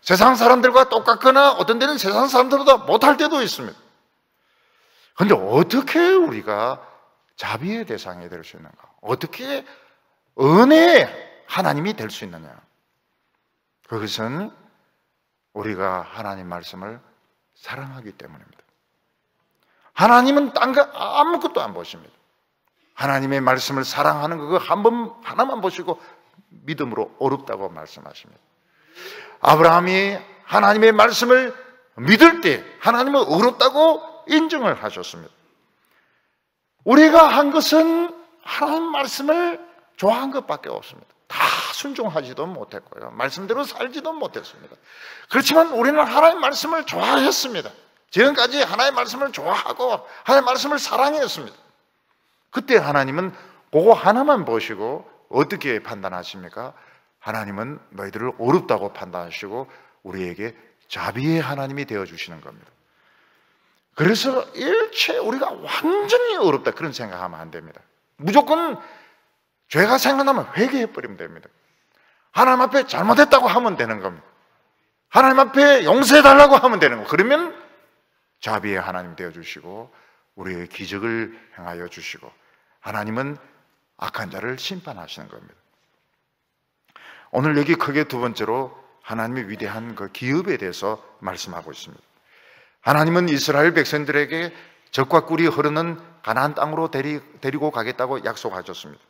세상 사람들과 똑같거나 어떤 데는 세상 사람들보다 못할 때도 있습니다. 그런데 어떻게 우리가 자비의 대상이 될 수 있는가? 어떻게 은혜의 하나님이 될 수 있느냐? 그것은 우리가 하나님 말씀을 사랑하기 때문입니다. 하나님은 딴 거 아무것도 안 보십니다. 하나님의 말씀을 사랑하는 그거 하나만 보시고 믿음으로 어렵다고 말씀하십니다. 아브라함이 하나님의 말씀을 믿을 때 하나님은 어렵다고 인정을 하셨습니다. 우리가 한 것은 하나님 말씀을 좋아한 것밖에 없습니다. 다 순종하지도 못했고요, 말씀대로 살지도 못했습니다. 그렇지만 우리는 하나님 말씀을 좋아했습니다. 지금까지 하나님 말씀을 좋아하고 하나님 말씀을 사랑했습니다. 그때 하나님은 그거 하나만 보시고 어떻게 판단하십니까? 하나님은 너희들을 어렵다고 판단하시고 우리에게 자비의 하나님이 되어주시는 겁니다. 그래서 일체 우리가 완전히 어렵다 그런 생각하면 안 됩니다. 무조건 죄가 생각나면 회개해버리면 됩니다. 하나님 앞에 잘못했다고 하면 되는 겁니다. 하나님 앞에 용서해달라고 하면 되는 거예요. 그러면 자비의 하나님 되어주시고 우리의 기적을 행하여 주시고 하나님은 악한 자를 심판하시는 겁니다. 오늘 여기 크게 두 번째로 하나님의 위대한 그 기업에 대해서 말씀하고 있습니다. 하나님은 이스라엘 백성들에게 젖과 꿀이 흐르는 가나안 땅으로 데리고 가겠다고 약속하셨습니다.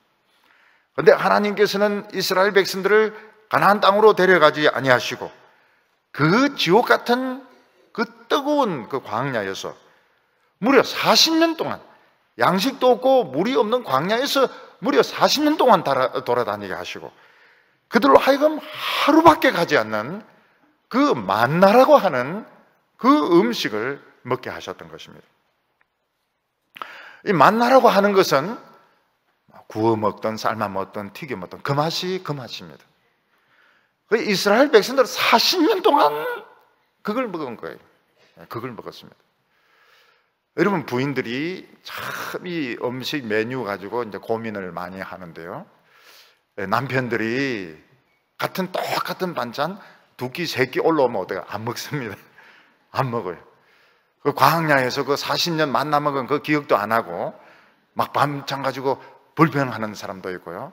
그런데 하나님께서는 이스라엘 백성들을 가나안 땅으로 데려가지 아니하시고 그 지옥 같은 그 뜨거운 그 광야에서 무려 40년 동안 양식도 없고 물이 없는 광야에서 무려 40년 동안 돌아다니게 하시고 그들로 하여금 하루밖에 가지 않는 그 만나라고 하는 그 음식을 먹게 하셨던 것입니다. 이 만나라고 하는 것은 구워 먹든 삶아 먹든 튀겨 먹든 그 맛이 그 맛입니다. 이스라엘 백성들은 40년 동안 그걸 먹은 거예요. 그걸 먹었습니다. 여러분, 부인들이 참 이 음식 메뉴 가지고 이제 고민을 많이 하는데요. 남편들이 똑같은 반찬 2끼, 3끼 올라오면 어때요? 안 먹습니다. 안 먹어요. 그 광야에서 그 40년 만나 먹은 그 기억도 안 하고 막 반찬 가지고 불평하는 사람도 있고요.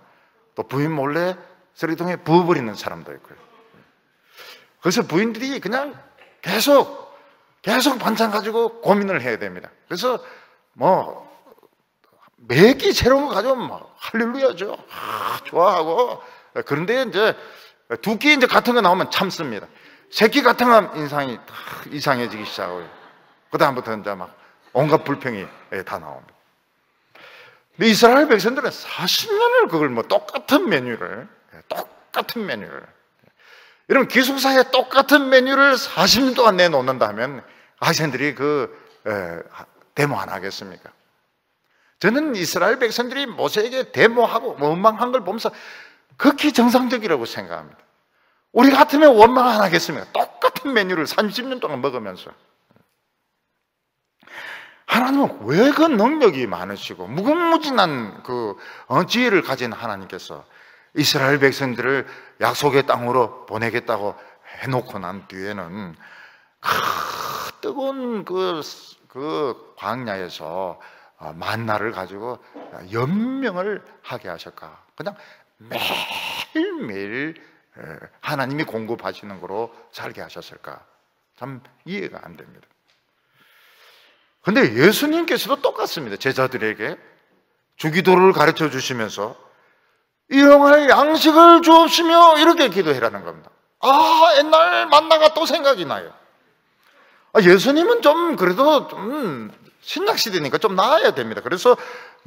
또 부인 몰래 쓰레기통에 부어버리는 사람도 있고요. 그래서 부인들이 그냥 계속 반찬 가지고 고민을 해야 됩니다. 그래서 매끼 새로운 거 가져오면 막 할렐루야죠. 좋아하고. 그런데 이제 2끼 이제 같은 거 나오면 참습니다. 3끼 같은 거 인상이 이상해지기 시작해요. 그다음부터 이제 막 온갖 불평이 다 나옵니다. 근데 이스라엘 백성들은 40년을 그걸 똑같은 메뉴를 여러분, 기숙사에 똑같은 메뉴를 40년 동안 내놓는다면 학생들이 데모 안 하겠습니까? 저는 이스라엘 백성들이 모세에게 데모하고 원망한 걸 보면서 극히 정상적이라고 생각합니다. 우리 같으면 원망 안 하겠습니까? 똑같은 메뉴를 30년 동안 먹으면서. 하나님은 왜 그 능력이 많으시고 무궁무진한 그 지혜를 가진 하나님께서 이스라엘 백성들을 약속의 땅으로 보내겠다고 해놓고 난 뒤에는 뜨거운 그 광야에서 만나를 가지고 연명을 하게 하실까? 그냥 매일매일 하나님이 공급하시는 거로 살게 하셨을까? 참 이해가 안 됩니다. 근데 예수님께서도 똑같습니다. 제자들에게 주기도를 가르쳐 주시면서 일용할 양식을 주옵시며 이렇게 기도해라는 겁니다. 옛날 만나가 또 생각이 나요. 예수님은 좀 그래도 좀 신약시대니까 좀 나아야 됩니다. 그래서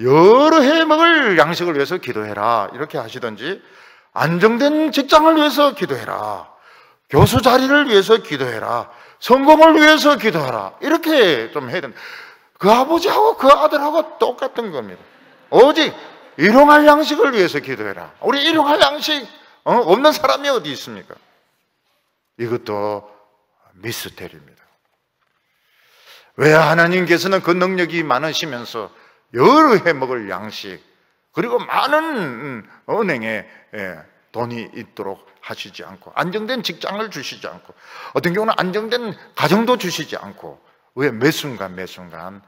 여러 해 먹을 양식을 위해서 기도해라 이렇게 하시든지, 안정된 직장을 위해서 기도해라, 교수 자리를 위해서 기도해라, 성공을 위해서 기도하라 이렇게 좀 해야 된다. 그 아버지하고 그 아들하고 똑같은 겁니다. 오직 일용할 양식을 위해서 기도해라. 우리 일용할 양식 없는 사람이 어디 있습니까? 이것도 미스테리입니다. 왜 하나님께서는 그 능력이 많으시면서 여러 해 먹을 양식 그리고 많은 은행에 돈이 있도록 하시지 않고, 안정된 직장을 주시지 않고, 어떤 경우는 안정된 가정도 주시지 않고, 왜 매 순간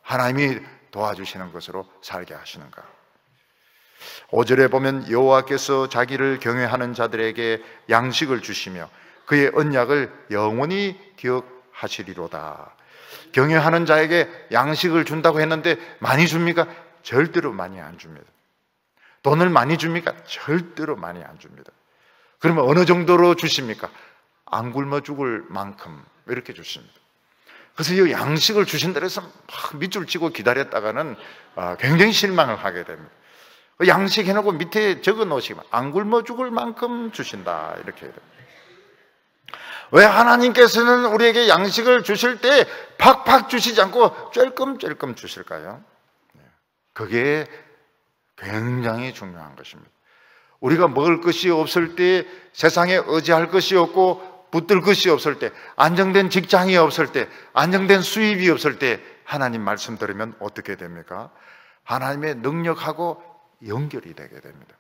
하나님이 도와주시는 것으로 살게 하시는가? 5절에 보면 여호와께서 자기를 경외하는 자들에게 양식을 주시며 그의 언약을 영원히 기억하시리로다. 경외하는 자에게 양식을 준다고 했는데 많이 줍니까? 절대로 많이 안 줍니다. 돈을 많이 줍니까? 절대로 많이 안 줍니다. 그러면 어느 정도로 주십니까? 안 굶어 죽을 만큼 이렇게 주십니다. 그래서 이 양식을 주신다 해서 막 밑줄 치고 기다렸다가는 굉장히 실망을 하게 됩니다. 양식 해놓고 밑에 적어 놓으시면 안 굶어 죽을 만큼 주신다 이렇게 해야 됩니다. 왜 하나님께서는 우리에게 양식을 주실 때 팍팍 주시지 않고 찔끔찔끔 주실까요? 그게 굉장히 중요한 것입니다. 우리가 먹을 것이 없을 때, 세상에 의지할 것이 없고 붙들 것이 없을 때, 안정된 직장이 없을 때, 안정된 수입이 없을 때 하나님 말씀 들으면 어떻게 됩니까? 하나님의 능력하고 연결이 되게 됩니다.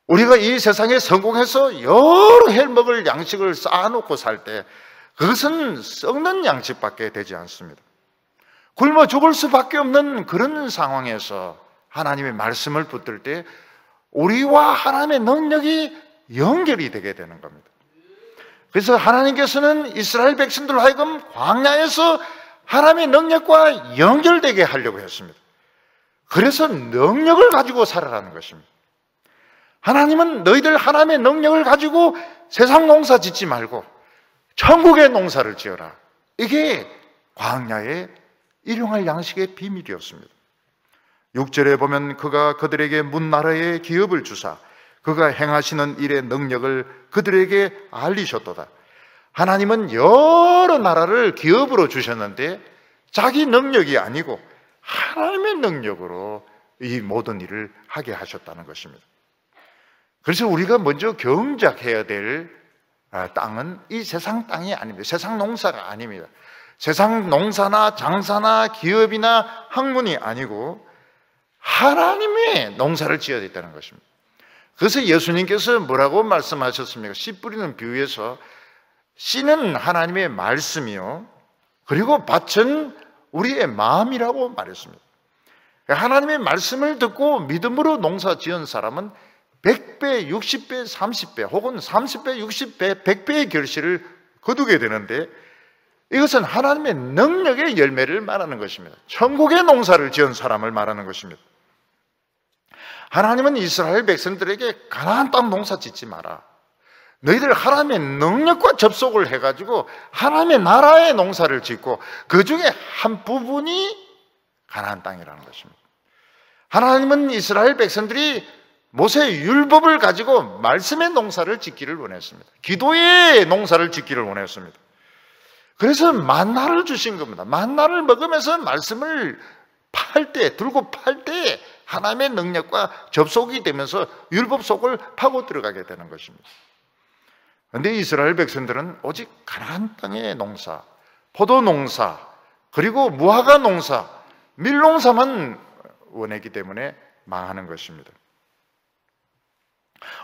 우리가 이 세상에 성공해서 여러 해 먹을 양식을 쌓아놓고 살 때 그것은 썩는 양식밖에 되지 않습니다. 굶어 죽을 수밖에 없는 그런 상황에서 하나님의 말씀을 붙들 때 우리와 하나님의 능력이 연결이 되게 되는 겁니다. 그래서 하나님께서는 이스라엘 백성들로 하여금 광야에서 하나님의 능력과 연결되게 하려고 했습니다. 그래서 능력을 가지고 살아라는 것입니다. 하나님은 너희들 하나님의 능력을 가지고 세상 농사 짓지 말고 천국의 농사를 지어라. 이게 광야의 일용할 양식의 비밀이었습니다. 6절에 보면 그가 그들에게 문 나라의 기업을 주사 그가 행하시는 일의 능력을 그들에게 알리셨도다. 하나님은 여러 나라를 기업으로 주셨는데 자기 능력이 아니고 하나님의 능력으로 이 모든 일을 하게 하셨다는 것입니다. 그래서 우리가 먼저 경작해야 될 땅은 이 세상 땅이 아닙니다. 세상 농사가 아닙니다. 세상 농사나 장사나 기업이나 학문이 아니고 하나님의 농사를 지어야 된다는 것입니다. 그래서 예수님께서 뭐라고 말씀하셨습니까? 씨 뿌리는 비유에서 씨는 하나님의 말씀이요 그리고 밭은 우리의 마음이라고 말했습니다. 하나님의 말씀을 듣고 믿음으로 농사 지은 사람은 100배, 60배, 30배 혹은 30배, 60배, 100배의 결실을 거두게 되는데 이것은 하나님의 능력의 열매를 말하는 것입니다. 천국의 농사를 지은 사람을 말하는 것입니다. 하나님은 이스라엘 백성들에게 가나안 땅 농사 짓지 마라. 너희들 하나님의 능력과 접속을 해가지고 하나님의 나라의 농사를 짓고 그 중에 한 부분이 가나안 땅이라는 것입니다. 하나님은 이스라엘 백성들이 모세의 율법을 가지고 말씀의 농사를 짓기를 원했습니다. 기도의 농사를 짓기를 원했습니다. 그래서 만나를 주신 겁니다. 만나를 먹으면서 말씀을 들고 팔 때 하나님의 능력과 접속이 되면서 율법 속을 파고 들어가게 되는 것입니다. 그런데 이스라엘 백성들은 오직 가나안 땅의 농사, 포도 농사, 그리고 무화과 농사, 밀 농사만 원했기 때문에 망하는 것입니다.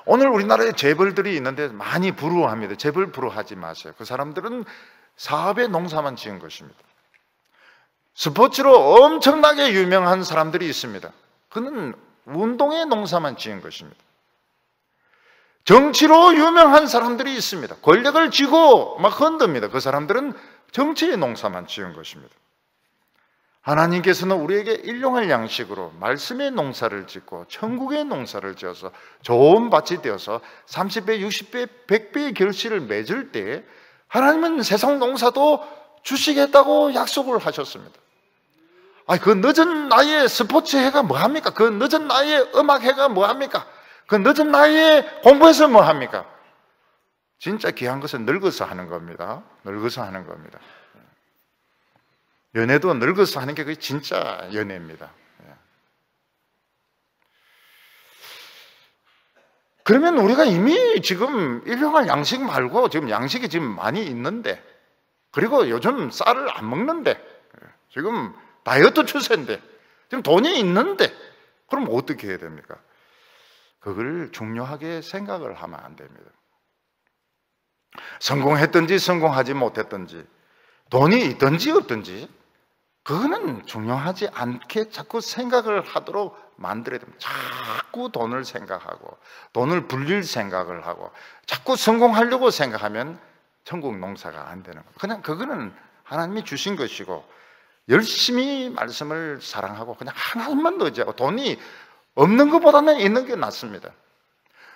오늘 우리나라에 재벌들이 있는데 많이 부러워합니다. 재벌 부러워하지 마세요. 그 사람들은 사업에 농사만 지은 것입니다. 스포츠로 엄청나게 유명한 사람들이 있습니다. 그는 운동의 농사만 지은 것입니다. 정치로 유명한 사람들이 있습니다. 권력을 쥐고 막 흔듭니다. 그 사람들은 정치의 농사만 지은 것입니다. 하나님께서는 우리에게 일용할 양식으로 말씀의 농사를 짓고 천국의 농사를 지어서 좋은 밭이 되어서 30배, 60배, 100배의 결실을 맺을 때 하나님은 세상 농사도 주시겠다고 약속을 하셨습니다. 그 늦은 나이에 스포츠해가 뭐합니까? 그 늦은 나이에 음악해가 뭐합니까? 그 늦은 나이에 공부해서 뭐합니까? 진짜 귀한 것은 늙어서 하는 겁니다. 늙어서 하는 겁니다. 연애도 늙어서 하는 게 그게 진짜 연애입니다. 그러면 우리가 이미 지금 일용할 양식 말고 지금 양식이 지금 많이 있는데, 그리고 요즘 쌀을 안 먹는데, 지금 다이어트 추세인데, 지금 돈이 있는데, 그럼 어떻게 해야 됩니까? 그걸 중요하게 생각을 하면 안 됩니다. 성공했든지 성공하지 못했든지, 돈이 있든지 없든지, 그거는 중요하지 않게 자꾸 생각을 하도록 만들어야 됩니다. 자꾸 돈을 생각하고 돈을 불릴 생각을 하고 자꾸 성공하려고 생각하면 천국 농사가 안 되는 거예요. 그냥 그거는 하나님이 주신 것이고 열심히 말씀을 사랑하고 그냥 하나님만 의지하고 돈이 없는 것보다는 있는 게 낫습니다.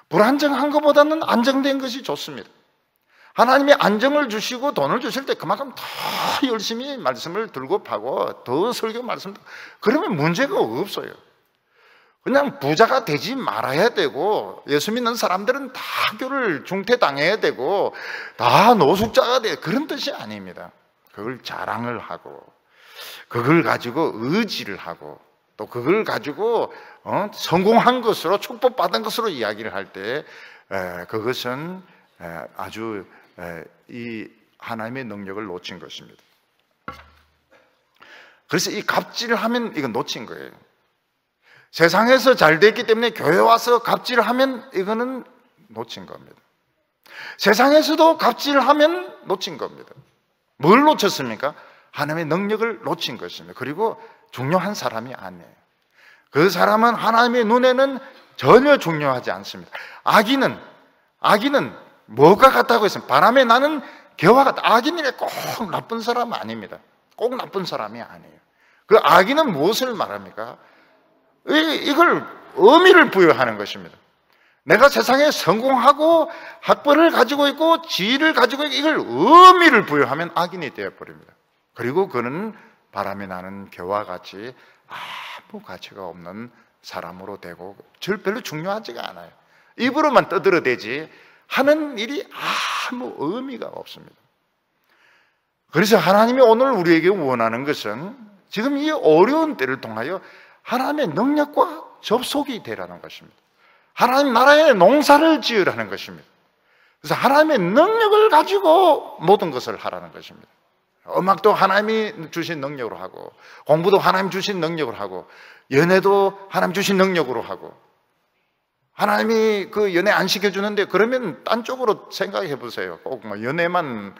불안정한 것보다는 안정된 것이 좋습니다. 하나님이 안정을 주시고 돈을 주실 때 그만큼 더 열심히 말씀을 들고 파고 더 설교 말씀, 그러면 문제가 없어요. 그냥 부자가 되지 말아야 되고 예수 믿는 사람들은 다 학교를 중퇴당해야 되고 다 노숙자가 돼, 그런 뜻이 아닙니다. 그걸 자랑을 하고 그걸 가지고 의지를 하고 또 그걸 가지고 성공한 것으로 축복받은 것으로 이야기를 할 때 그것은 아주 이 하나님의 능력을 놓친 것입니다. 그래서 이 갑질하면 이건 놓친 거예요. 세상에서 잘 됐기 때문에 교회 와서 갑질하면 이거는 놓친 겁니다. 세상에서도 갑질하면 놓친 겁니다. 뭘 놓쳤습니까? 하나님의 능력을 놓친 것입니다. 그리고 중요한 사람이 아니에요. 그 사람은 하나님의 눈에는 전혀 중요하지 않습니다. 악인은 뭐가 같다고 했습니까? 바람에 나는 개와 같다. 악인이 꼭 나쁜 사람은 아닙니다. 꼭 나쁜 사람이 아니에요. 그 악인은 무엇을 말합니까? 이걸 의미를 부여하는 것입니다. 내가 세상에 성공하고 학벌을 가지고 있고 지위를 가지고 있고 이걸 의미를 부여하면 악인이 되어버립니다. 그리고 그는 바람에 나는 겨와 같이 아무 가치가 없는 사람으로 되고 별로 중요하지가 않아요. 입으로만 떠들어대지 하는 일이 아무 의미가 없습니다. 그래서 하나님이 오늘 우리에게 원하는 것은 지금 이 어려운 때를 통하여 하나님의 능력과 접속이 되라는 것입니다. 하나님 나라의 농사를 지으라는 것입니다. 그래서 하나님의 능력을 가지고 모든 것을 하라는 것입니다. 음악도 하나님이 주신 능력으로 하고, 공부도 하나님 주신 능력으로 하고, 연애도 하나님 주신 능력으로 하고, 하나님이 그 연애 안 시켜주는데 그러면 딴 쪽으로 생각해 보세요. 꼭 뭐 연애만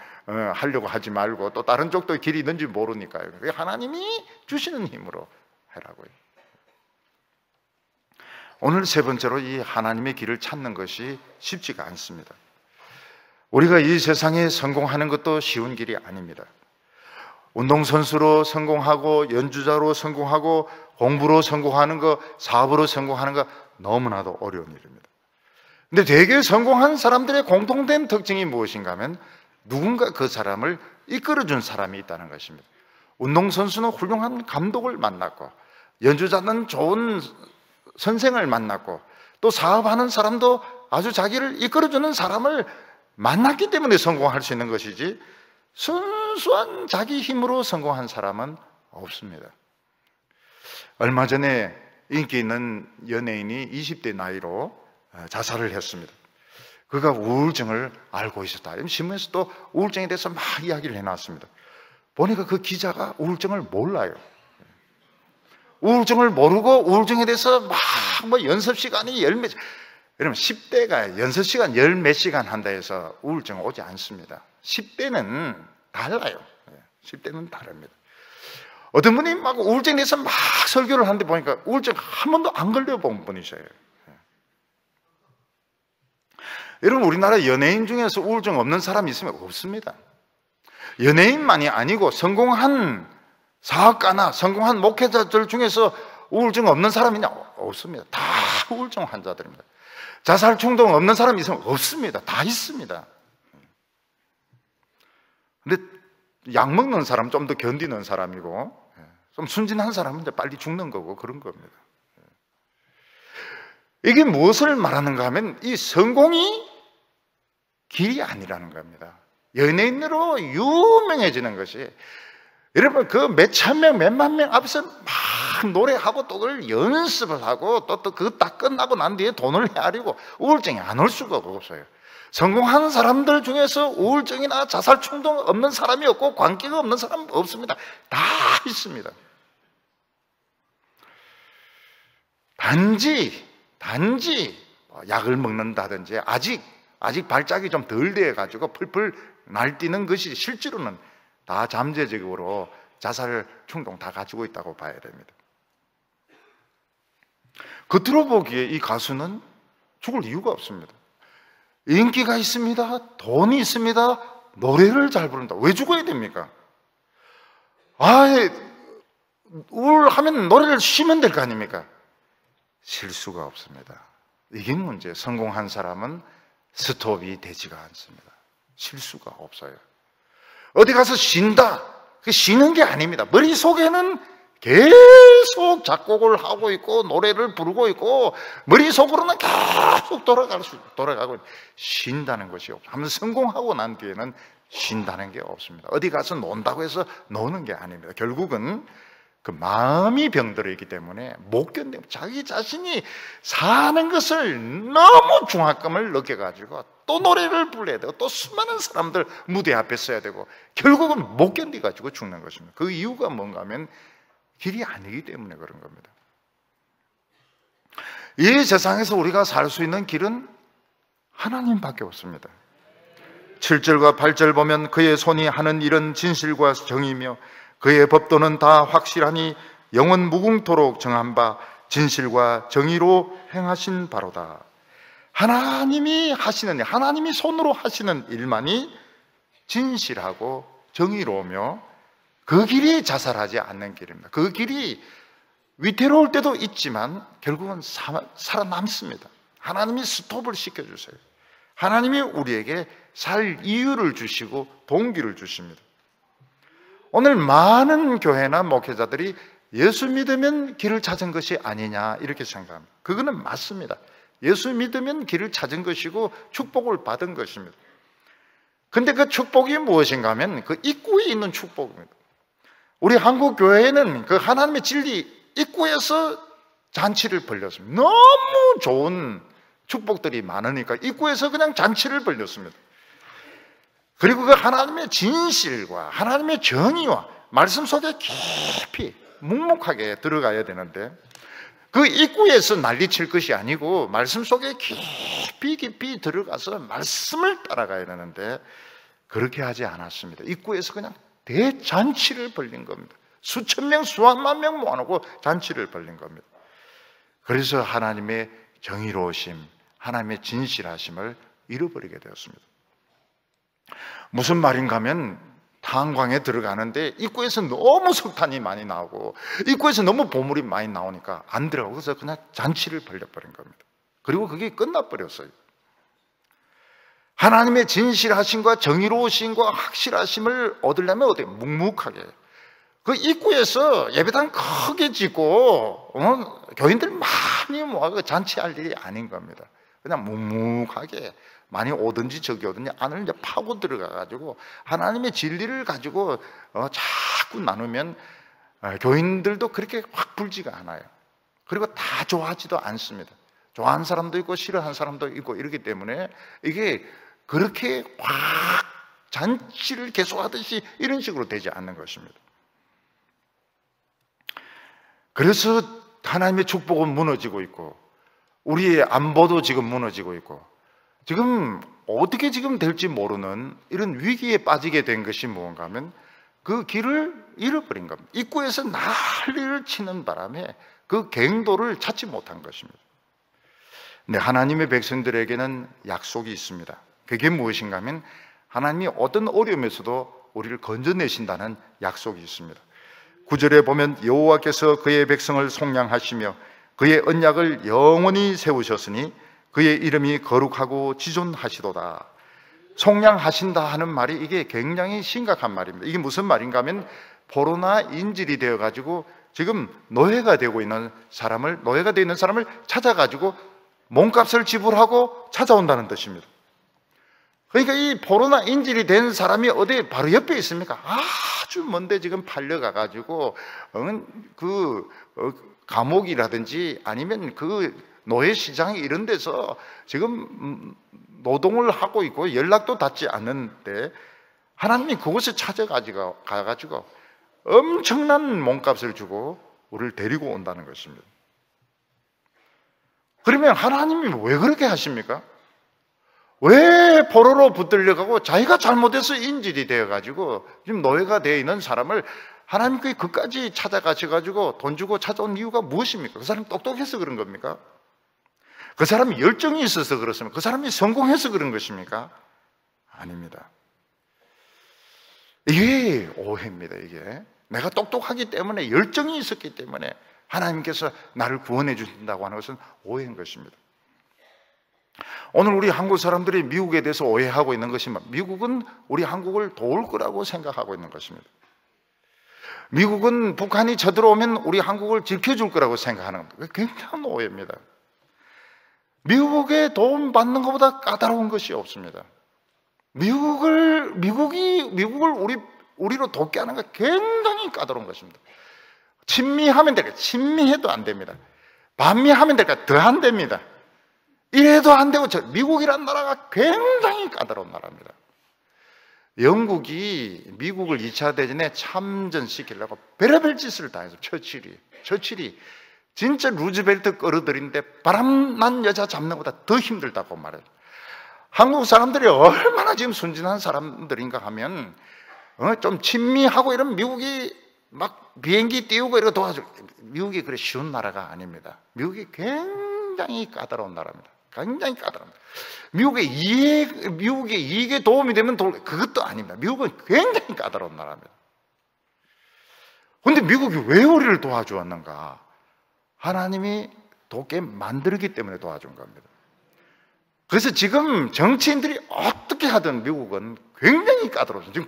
하려고 하지 말고 또 다른 쪽도 길이 있는지 모르니까요. 하나님이 주시는 힘으로 하라고요. 오늘 세 번째로 이 하나님의 길을 찾는 것이 쉽지가 않습니다. 우리가 이 세상에 성공하는 것도 쉬운 길이 아닙니다. 운동선수로 성공하고 연주자로 성공하고 공부로 성공하는 거, 사업으로 성공하는 거 너무나도 어려운 일입니다. 근데 되게 성공한 사람들의 공통된 특징이 무엇인가 하면 누군가 그 사람을 이끌어준 사람이 있다는 것입니다. 운동선수는 훌륭한 감독을 만났고, 연주자는 좋은 선생을 만났고, 또 사업하는 사람도 아주 자기를 이끌어주는 사람을 만났기 때문에 성공할 수 있는 것이지 순수한 자기 힘으로 성공한 사람은 없습니다. 얼마 전에 인기 있는 연예인이 20대 나이로 자살을 했습니다. 그가 우울증을 알고 있었다. 신문에서 또 우울증에 대해서 막 이야기를 해놨습니다. 보니까 그 기자가 우울증을 몰라요. 우울증을 모르고 우울증에 대해서 막 뭐 연습 시간이 열몇, 여러분 10대가 연습 시간 열 몇 시간 한다 해서 우울증 오지 않습니다. 10대는 달라요. 10대는 다릅니다. 어떤 분이 막 우울증에 대해서 막 설교를 하는데 보니까 우울증 한 번도 안 걸려본 분이셔요. 여러분 우리나라 연예인 중에서 우울증 없는 사람이 있으면 없습니다. 연예인만이 아니고 성공한 사업가나 성공한 목회자들 중에서 우울증 없는 사람이 없습니다. 다 우울증 환자들입니다. 자살 충동 없는 사람이 있으면 없습니다. 다 있습니다. 근데 약 먹는 사람 좀 더 견디는 사람이고, 좀 순진한 사람은 이제 빨리 죽는 거고 그런 겁니다. 이게 무엇을 말하는가 하면 이 성공이 길이 아니라는 겁니다. 연예인으로 유명해지는 것이, 여러분 그 몇천 명, 몇만 명 앞에서 막 노래하고 또 그걸 연습을 하고 또 그거 딱 끝나고 난 뒤에 돈을 헤아리고 우울증이 안 올 수가 없어요. 성공하는 사람들 중에서 우울증이나 자살 충동 없는 사람이 없고 관계가 없는 사람은 없습니다. 다 있습니다. 단지 약을 먹는다든지 아직 발작이 좀 덜 돼가지고 풀풀 날뛰는 것이 실제로는 다 잠재적으로 자살 충동 다 가지고 있다고 봐야 됩니다. 겉으로 보기에 이 가수는 죽을 이유가 없습니다. 인기가 있습니다. 돈이 있습니다. 노래를 잘 부른다. 왜 죽어야 됩니까? 우울하면 노래를 쉬면 될 거 아닙니까? 쉴 수가 없습니다. 이게 문제. 성공한 사람은 스톱이 되지가 않습니다. 쉴 수가 없어요. 어디 가서 쉰다. 그 쉬는 게 아닙니다. 머릿속에는 계속 작곡을 하고 있고 노래를 부르고 있고 머릿속으로는 계속 돌아가고 쉰다는 것이 없어요. 한번 성공하고 난 뒤에는 쉰다는 게 없습니다. 어디 가서 논다고 해서 노는 게 아닙니다. 결국은 그 마음이 병들어 있기 때문에 못 견디고 자기 자신이 사는 것을 너무 중압감을 느껴가지고 또 노래를 불러야 되고 또 수많은 사람들 무대 앞에 서야 되고 결국은 못 견디가지고 죽는 것입니다. 그 이유가 뭔가 하면 길이 아니기 때문에 그런 겁니다. 이 세상에서 우리가 살 수 있는 길은 하나님밖에 없습니다. 7절과 8절 보면 그의 손이 하는 일은 진실과 정의며 그의 법도는 다 확실하니 영원 무궁토록 정한 바 진실과 정의로 행하신 바로다. 하나님이 하시는 일, 하나님이 손으로 하시는 일만이 진실하고 정의로우며 그 길이 자살하지 않는 길입니다. 그 길이 위태로울 때도 있지만 결국은 살아남습니다. 하나님이 스톱을 시켜주세요. 하나님이 우리에게 살 이유를 주시고 동기를 주십니다. 오늘 많은 교회나 목회자들이 예수 믿으면 길을 찾은 것이 아니냐 이렇게 생각합니다. 그거는 맞습니다. 예수 믿으면 길을 찾은 것이고 축복을 받은 것입니다. 근데 그 축복이 무엇인가 하면 그 입구에 있는 축복입니다. 우리 한국 교회에는 그 하나님의 진리 입구에서 잔치를 벌렸습니다. 너무 좋은 축복들이 많으니까 입구에서 그냥 잔치를 벌렸습니다. 그리고 그 하나님의 진실과 하나님의 정의와 말씀 속에 깊이 묵묵하게 들어가야 되는데 그 입구에서 난리칠 것이 아니고 말씀 속에 깊이 들어가서 말씀을 따라가야 되는데 그렇게 하지 않았습니다. 입구에서 그냥 대잔치를 벌린 겁니다. 수천 명, 수만 명 모아놓고 잔치를 벌린 겁니다. 그래서 하나님의 정의로우심, 하나님의 진실하심을 잃어버리게 되었습니다. 무슨 말인가 하면 탄광에 들어가는데 입구에서 너무 석탄이 많이 나오고 입구에서 너무 보물이 많이 나오니까 안 들어가고 그래서 그냥 잔치를 벌려버린 겁니다. 그리고 그게 끝나버렸어요. 하나님의 진실하심과 정의로우심과 확실하심을 얻으려면 어때요? 묵묵하게 그 입구에서 예배당 크게 짓고 교인들 많이 모아서 잔치할 일이 아닌 겁니다. 그냥 묵묵하게 많이 오든지 저기 오든지 안을 이제 파고 들어가가지고 하나님의 진리를 가지고 자꾸 나누면 교인들도 그렇게 확 불지가 않아요. 그리고 다 좋아하지도 않습니다. 좋아하는 사람도 있고 싫어하는 사람도 있고 이렇기 때문에 이게 그렇게 확 잔치를 계속하듯이 이런 식으로 되지 않는 것입니다. 그래서 하나님의 축복은 무너지고 있고 우리의 안보도 지금 무너지고 있고 지금 어떻게 지금 될지 모르는 이런 위기에 빠지게 된 것이 무언가 하면 그 길을 잃어버린 겁니다. 입구에서 난리를 치는 바람에 그 갱도를 찾지 못한 것입니다. 근데 하나님의 백성들에게는 약속이 있습니다. 그게 무엇인가 하면 하나님이 어떤 어려움에서도 우리를 건져내신다는 약속이 있습니다. 9절에 보면 여호와께서 그의 백성을 속량하시며 그의 언약을 영원히 세우셨으니 그의 이름이 거룩하고 지존하시도다. 속량하신다 하는 말이 이게 굉장히 심각한 말입니다. 이게 무슨 말인가 하면 포로나 인질이 되어가지고 지금 노예가 되고 있는 사람을, 노예가 되어 있는 사람을 찾아가지고 몸값을 지불하고 찾아온다는 뜻입니다. 그러니까 이 포로나 인질이 된 사람이 어디 바로 옆에 있습니까? 아주 먼데 지금 팔려가가지고 감옥이라든지 아니면 그 노예시장 이런 데서 지금 노동을 하고 있고 연락도 닿지 않는데 하나님이 그곳에 가가지고 엄청난 몸값을 주고 우리를 데리고 온다는 것입니다. 그러면 하나님이 왜 그렇게 하십니까? 왜 포로로 붙들려가고 자기가 잘못해서 인질이 되어가지고 지금 노예가 되어 있는 사람을 하나님께 그까지 찾아가셔가지고 돈 주고 찾아온 이유가 무엇입니까? 그 사람이 똑똑해서 그런 겁니까? 그 사람이 열정이 있어서 그렇습니까? 그 사람이 성공해서 그런 것입니까? 아닙니다. 이게 오해입니다. 이게 내가 똑똑하기 때문에 열정이 있었기 때문에 하나님께서 나를 구원해 주신다고 하는 것은 오해인 것입니다. 오늘 우리 한국 사람들이 미국에 대해서 오해하고 있는 것이 미국은 우리 한국을 도울 거라고 생각하고 있는 것입니다. 미국은 북한이 쳐들어오면 우리 한국을 지켜줄 거라고 생각하는 겁니다. 굉장한 오해입니다. 미국의 도움 받는 것보다 까다로운 것이 없습니다. 미국을 우리로 돕게 하는 것 굉장히 까다로운 것입니다. 친미하면 될까? 친미해도 안 됩니다. 반미하면 될까? 더 안 됩니다. 이래도 안 되고 미국이란 나라가 굉장히 까다로운 나라입니다. 영국이 미국을 2차 대전에 참전시키려고 별의별 짓을 다 해서 처칠이 진짜 루즈벨트 끌어들인데 바람난 여자 잡는 것보다 더 힘들다고 말해요. 한국 사람들이 얼마나 지금 순진한 사람들인가 하면 좀 친미하고 이런 미국이 막 비행기 띄우고 이런 도와줄, 미국이 그래 쉬운 나라가 아닙니다. 미국이 굉장히 까다로운 나라입니다. 굉장히 까다롭습니다. 미국의 이익에 도움이 되면 그것도 아닙니다. 미국은 굉장히 까다로운 나라입니다. 그런데 미국이 왜 우리를 도와주었는가? 하나님이 돕게 만들기 때문에 도와준 겁니다. 그래서 지금 정치인들이 어떻게 하든 미국은 굉장히 까다롭습니다. 지금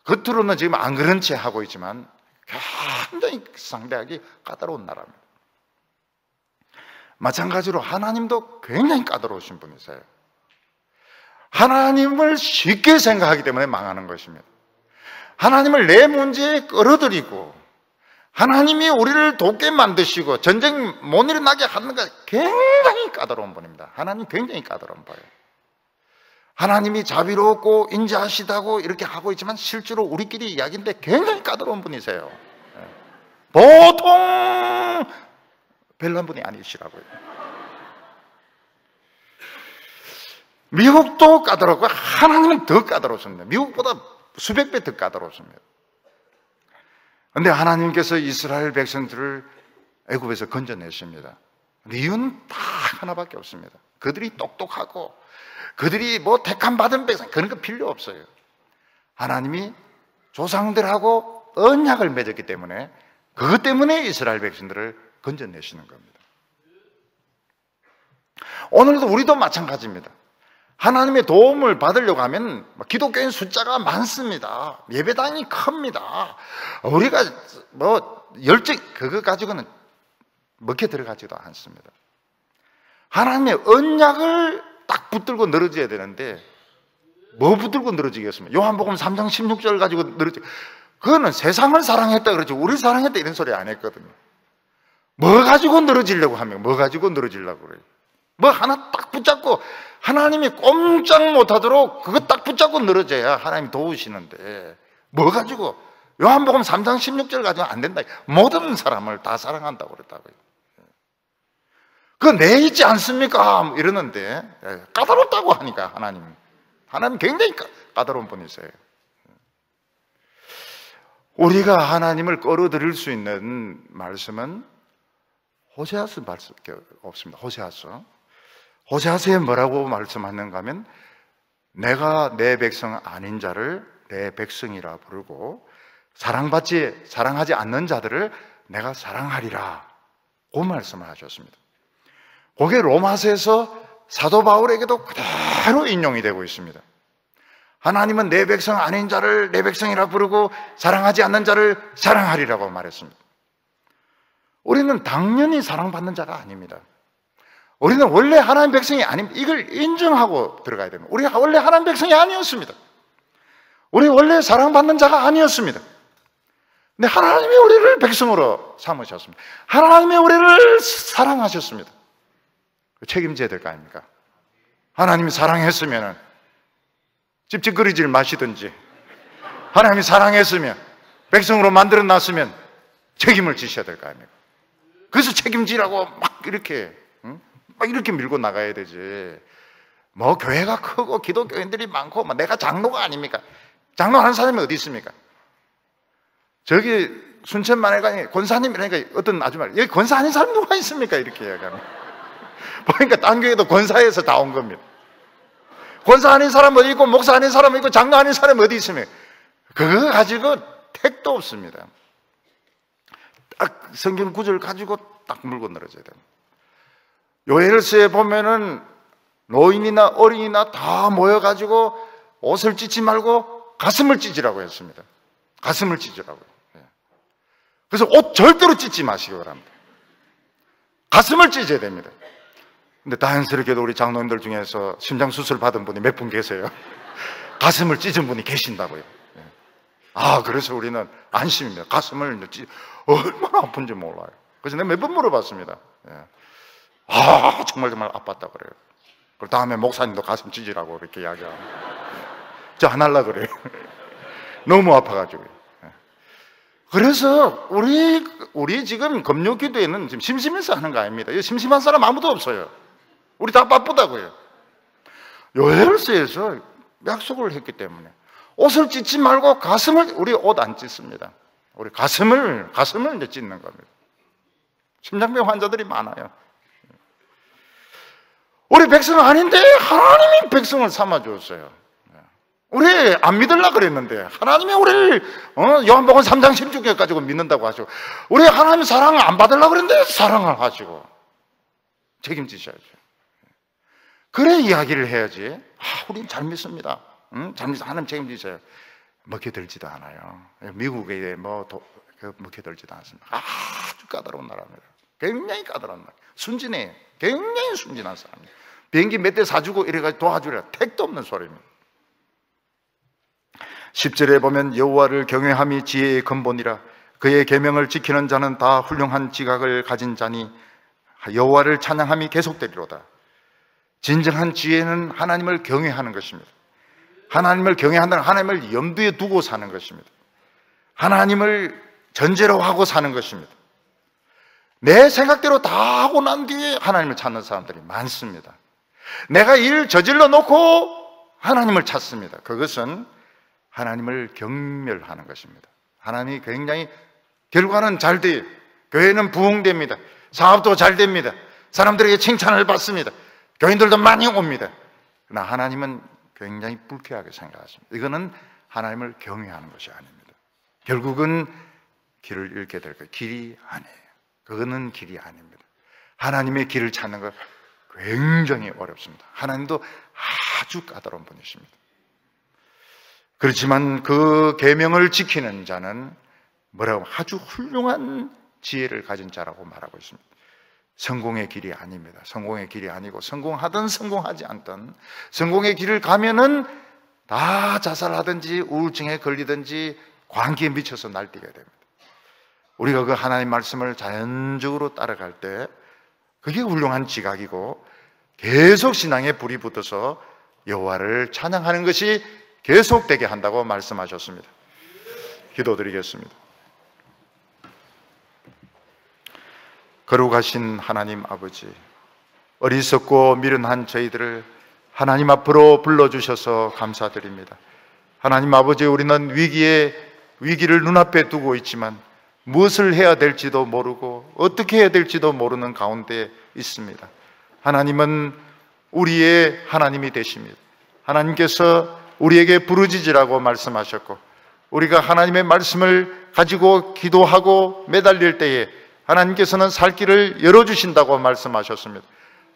겉으로는 지금 안 그런 채 하고 있지만 굉장히 상대하기 까다로운 나라입니다. 마찬가지로 하나님도 굉장히 까다로우신 분이세요. 하나님을 쉽게 생각하기 때문에 망하는 것입니다. 하나님을 내 문제에 끌어들이고 하나님이 우리를 돕게 만드시고 전쟁 못 일어나게 하는 것 굉장히 까다로운 분입니다. 하나님 굉장히 까다로운 분이에요. 하나님이 자비롭고 인자하시다고 이렇게 하고 있지만 실제로 우리끼리 이야기인데 굉장히 까다로운 분이세요. 보통 별난 분이 아니시라고요. 미국도 까다롭고 하나님은 더 까다롭습니다. 미국보다 수백 배 더 까다롭습니다. 그런데 하나님께서 이스라엘 백성들을 애굽에서 건져내십니다. 이유는 딱 하나밖에 없습니다. 그들이 똑똑하고 그들이 뭐 택함 받은 백성 그런 거 필요 없어요. 하나님이 조상들하고 언약을 맺었기 때문에 그것 때문에 이스라엘 백성들을 건져내시는 겁니다. 오늘도 우리도 마찬가지입니다. 하나님의 도움을 받으려고 하면 기독교인 숫자가 많습니다. 예배당이 큽니다. 우리가 뭐 열정 그거 가지고는 먹혀 들어가지도 않습니다. 하나님의 언약을 딱 붙들고 늘어져야 되는데 뭐 붙들고 늘어지겠습니까? 요한복음 3장 16절 가지고 늘어지. 그거는 세상을 사랑했다 그러지 우리 사랑했다 이런 소리 안 했거든요. 뭐 가지고 늘어지려고 하면 뭐 가지고 늘어지려고 그래요. 뭐 하나 딱 붙잡고 하나님이 꼼짝 못하도록 그거 딱 붙잡고 늘어져야 하나님이 도우시는데 뭐 가지고 요한복음 3장 16절 가지고 안 된다. 모든 사람을 다 사랑한다고 그랬다고요. 그거 내 있지 않습니까? 이러는데 까다롭다고 하니까 하나님 굉장히 까다로운 분이세요. 우리가 하나님을 끌어들일 수 있는 말씀은 호세아서 말씀밖에 없습니다. 호세아서에 뭐라고 말씀하는가 하면 내가 내 백성 아닌 자를 내 백성이라 부르고 사랑하지 않는 자들을 내가 사랑하리라 그 말씀을 하셨습니다. 그게 로마서에서 사도 바울에게도 그대로 인용이 되고 있습니다. 하나님은 내 백성 아닌 자를 내 백성이라 부르고 사랑하지 않는 자를 사랑하리라고 말했습니다. 우리는 당연히 사랑받는 자가 아닙니다. 우리는 원래 하나님 백성이 아닙니다. 이걸 인정하고 들어가야 됩니다. 우리가 원래 하나님 백성이 아니었습니다. 우리 원래 사랑받는 자가 아니었습니다. 근데 하나님이 우리를 백성으로 삼으셨습니다. 하나님이 우리를 사랑하셨습니다. 책임져야 될 거 아닙니까? 하나님이 사랑했으면 찝찝거리질 마시든지 하나님이 사랑했으면 백성으로 만들어놨으면 책임을 지셔야 될 거 아닙니까? 그래서 책임지라고 막 이렇게 밀고 나가야 되지. 뭐 교회가 크고 기독교인들이 많고 내가 장로가 아닙니까? 장로하는 사람이 어디 있습니까? 저기 순천만에 가니 권사님이라니까 어떤 아줌마 여기 권사 아닌 사람 누가 있습니까? 이렇게 이야기하면 보니까 딴 교회도 권사에서 다 온 겁니다. 권사 아닌 사람 어디 있고 목사 아닌 사람 어디 있고 장로 아닌 사람 어디 있습니까? 그거 가지고 택도 없습니다. 딱 성경 구절 가지고 딱 물고 늘어져야 됩니다. 요엘서에 보면은 노인이나 어린이나 다 모여가지고 옷을 찢지 말고 가슴을 찢으라고 했습니다. 가슴을 찢으라고요. 그래서 옷 절대로 찢지 마시기 바랍니다. 가슴을 찢어야 됩니다. 근데 다행스럽게도 우리 장로님들 중에서 심장 수술 받은 분이 몇 분 계세요. 가슴을 찢은 분이 계신다고요. 그래서 우리는 안심입니다. 가슴을 얼마나 아픈지 몰라요. 그래서 내가 몇 번 물어봤습니다. 정말 아팠다 그래요. 그 다음에 목사님도 가슴 찢으라고 이렇게 이야기하고 저 안 하려고 그래요. 너무 아파가지고. 그래서 우리 지금 금요기도에는 지금 심심해서 하는 거 아닙니다. 심심한 사람 아무도 없어요. 우리 다 바쁘다고요. 요엘서에서 약속을 했기 때문에 옷을 찢지 말고 우리 옷 안 찢습니다. 우리 가슴을 이제 찢는 겁니다. 심장병 환자들이 많아요. 우리 백성 아닌데 하나님이 백성을 삼아 주었어요. 우리 안 믿으려고 그랬는데 하나님이 우리를 요한복음 3장 16절 가지고 믿는다고 하시고, 우리 하나님 사랑을 안 받으려고 그랬는데 사랑을 하시고 책임지셔야죠. 그래 이야기를 해야지. 우린 잘 믿습니다. 잘 믿습니다. 하나님 책임지셔요. 먹혀들지도 않아요. 미국에 먹혀들지도 않습니다. 아주 까다로운 나라입니다. 굉장히 까다로운 나라. 순진해요. 굉장히 순진한 사람이에요. 비행기 몇 대 사주고 이래가지고 도와주라 택도 없는 소리입니다. 10절에 보면 여호와를 경외함이 지혜의 근본이라 그의 계명을 지키는 자는 다 훌륭한 지각을 가진 자니 여호와를 찬양함이 계속되리로다. 진정한 지혜는 하나님을 경외하는 것입니다. 하나님을 경외한다는 하나님을 염두에 두고 사는 것입니다. 하나님을 전제로 하고 사는 것입니다. 내 생각대로 다 하고 난 뒤에 하나님을 찾는 사람들이 많습니다. 내가 일 저질러 놓고 하나님을 찾습니다. 그것은 하나님을 경멸하는 것입니다. 하나님이 굉장히 결과는 잘 돼요. 교회는 부흥됩니다. 사업도 잘 됩니다. 사람들에게 칭찬을 받습니다. 교인들도 많이 옵니다. 그러나 하나님은 굉장히 불쾌하게 생각하십니다. 이거는 하나님을 경외하는 것이 아닙니다. 결국은 길을 잃게 될 거예요. 길이 아니에요. 그거는 길이 아닙니다. 하나님의 길을 찾는 것 굉장히 어렵습니다. 하나님도 아주 까다로운 분이십니다. 그렇지만 그 계명을 지키는 자는 뭐라고 아주 훌륭한 지혜를 가진 자라고 말하고 있습니다. 성공의 길이 아닙니다. 성공의 길이 아니고 성공하든 성공하지 않든 성공의 길을 가면은 다 자살하든지 우울증에 걸리든지 광기에 미쳐서 날뛰게 됩니다. 우리가 그 하나님 말씀을 자연적으로 따라갈 때 그게 훌륭한 지각이고 계속 신앙에 불이 붙어서 여호와를 찬양하는 것이 계속되게 한다고 말씀하셨습니다. 기도드리겠습니다. 거룩하신 하나님 아버지, 어리석고 미련한 저희들을 하나님 앞으로 불러주셔서 감사드립니다. 하나님 아버지, 우리는 위기를 눈앞에 두고 있지만 무엇을 해야 될지도 모르고 어떻게 해야 될지도 모르는 가운데 있습니다. 하나님은 우리의 하나님이 되십니다. 하나님께서 우리에게 부르짖으라고 말씀하셨고, 우리가 하나님의 말씀을 가지고 기도하고 매달릴 때에 하나님께서는 살 길을 열어주신다고 말씀하셨습니다.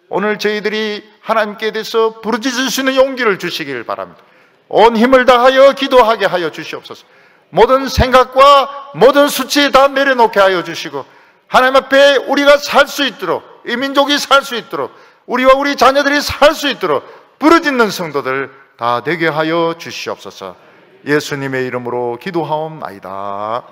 오늘 저희들이 하나님께 대해서 부르짖을 수 있는 용기를 주시길 바랍니다. 온 힘을 다하여 기도하게 하여 주시옵소서. 모든 생각과 모든 수치 다 내려놓게 하여 주시고, 하나님 앞에 우리가 살 수 있도록, 이 민족이 살 수 있도록, 우리와 우리 자녀들이 살 수 있도록 부르짖는 성도들 다 되게 하여 주시옵소서. 예수님의 이름으로 기도하옵나이다.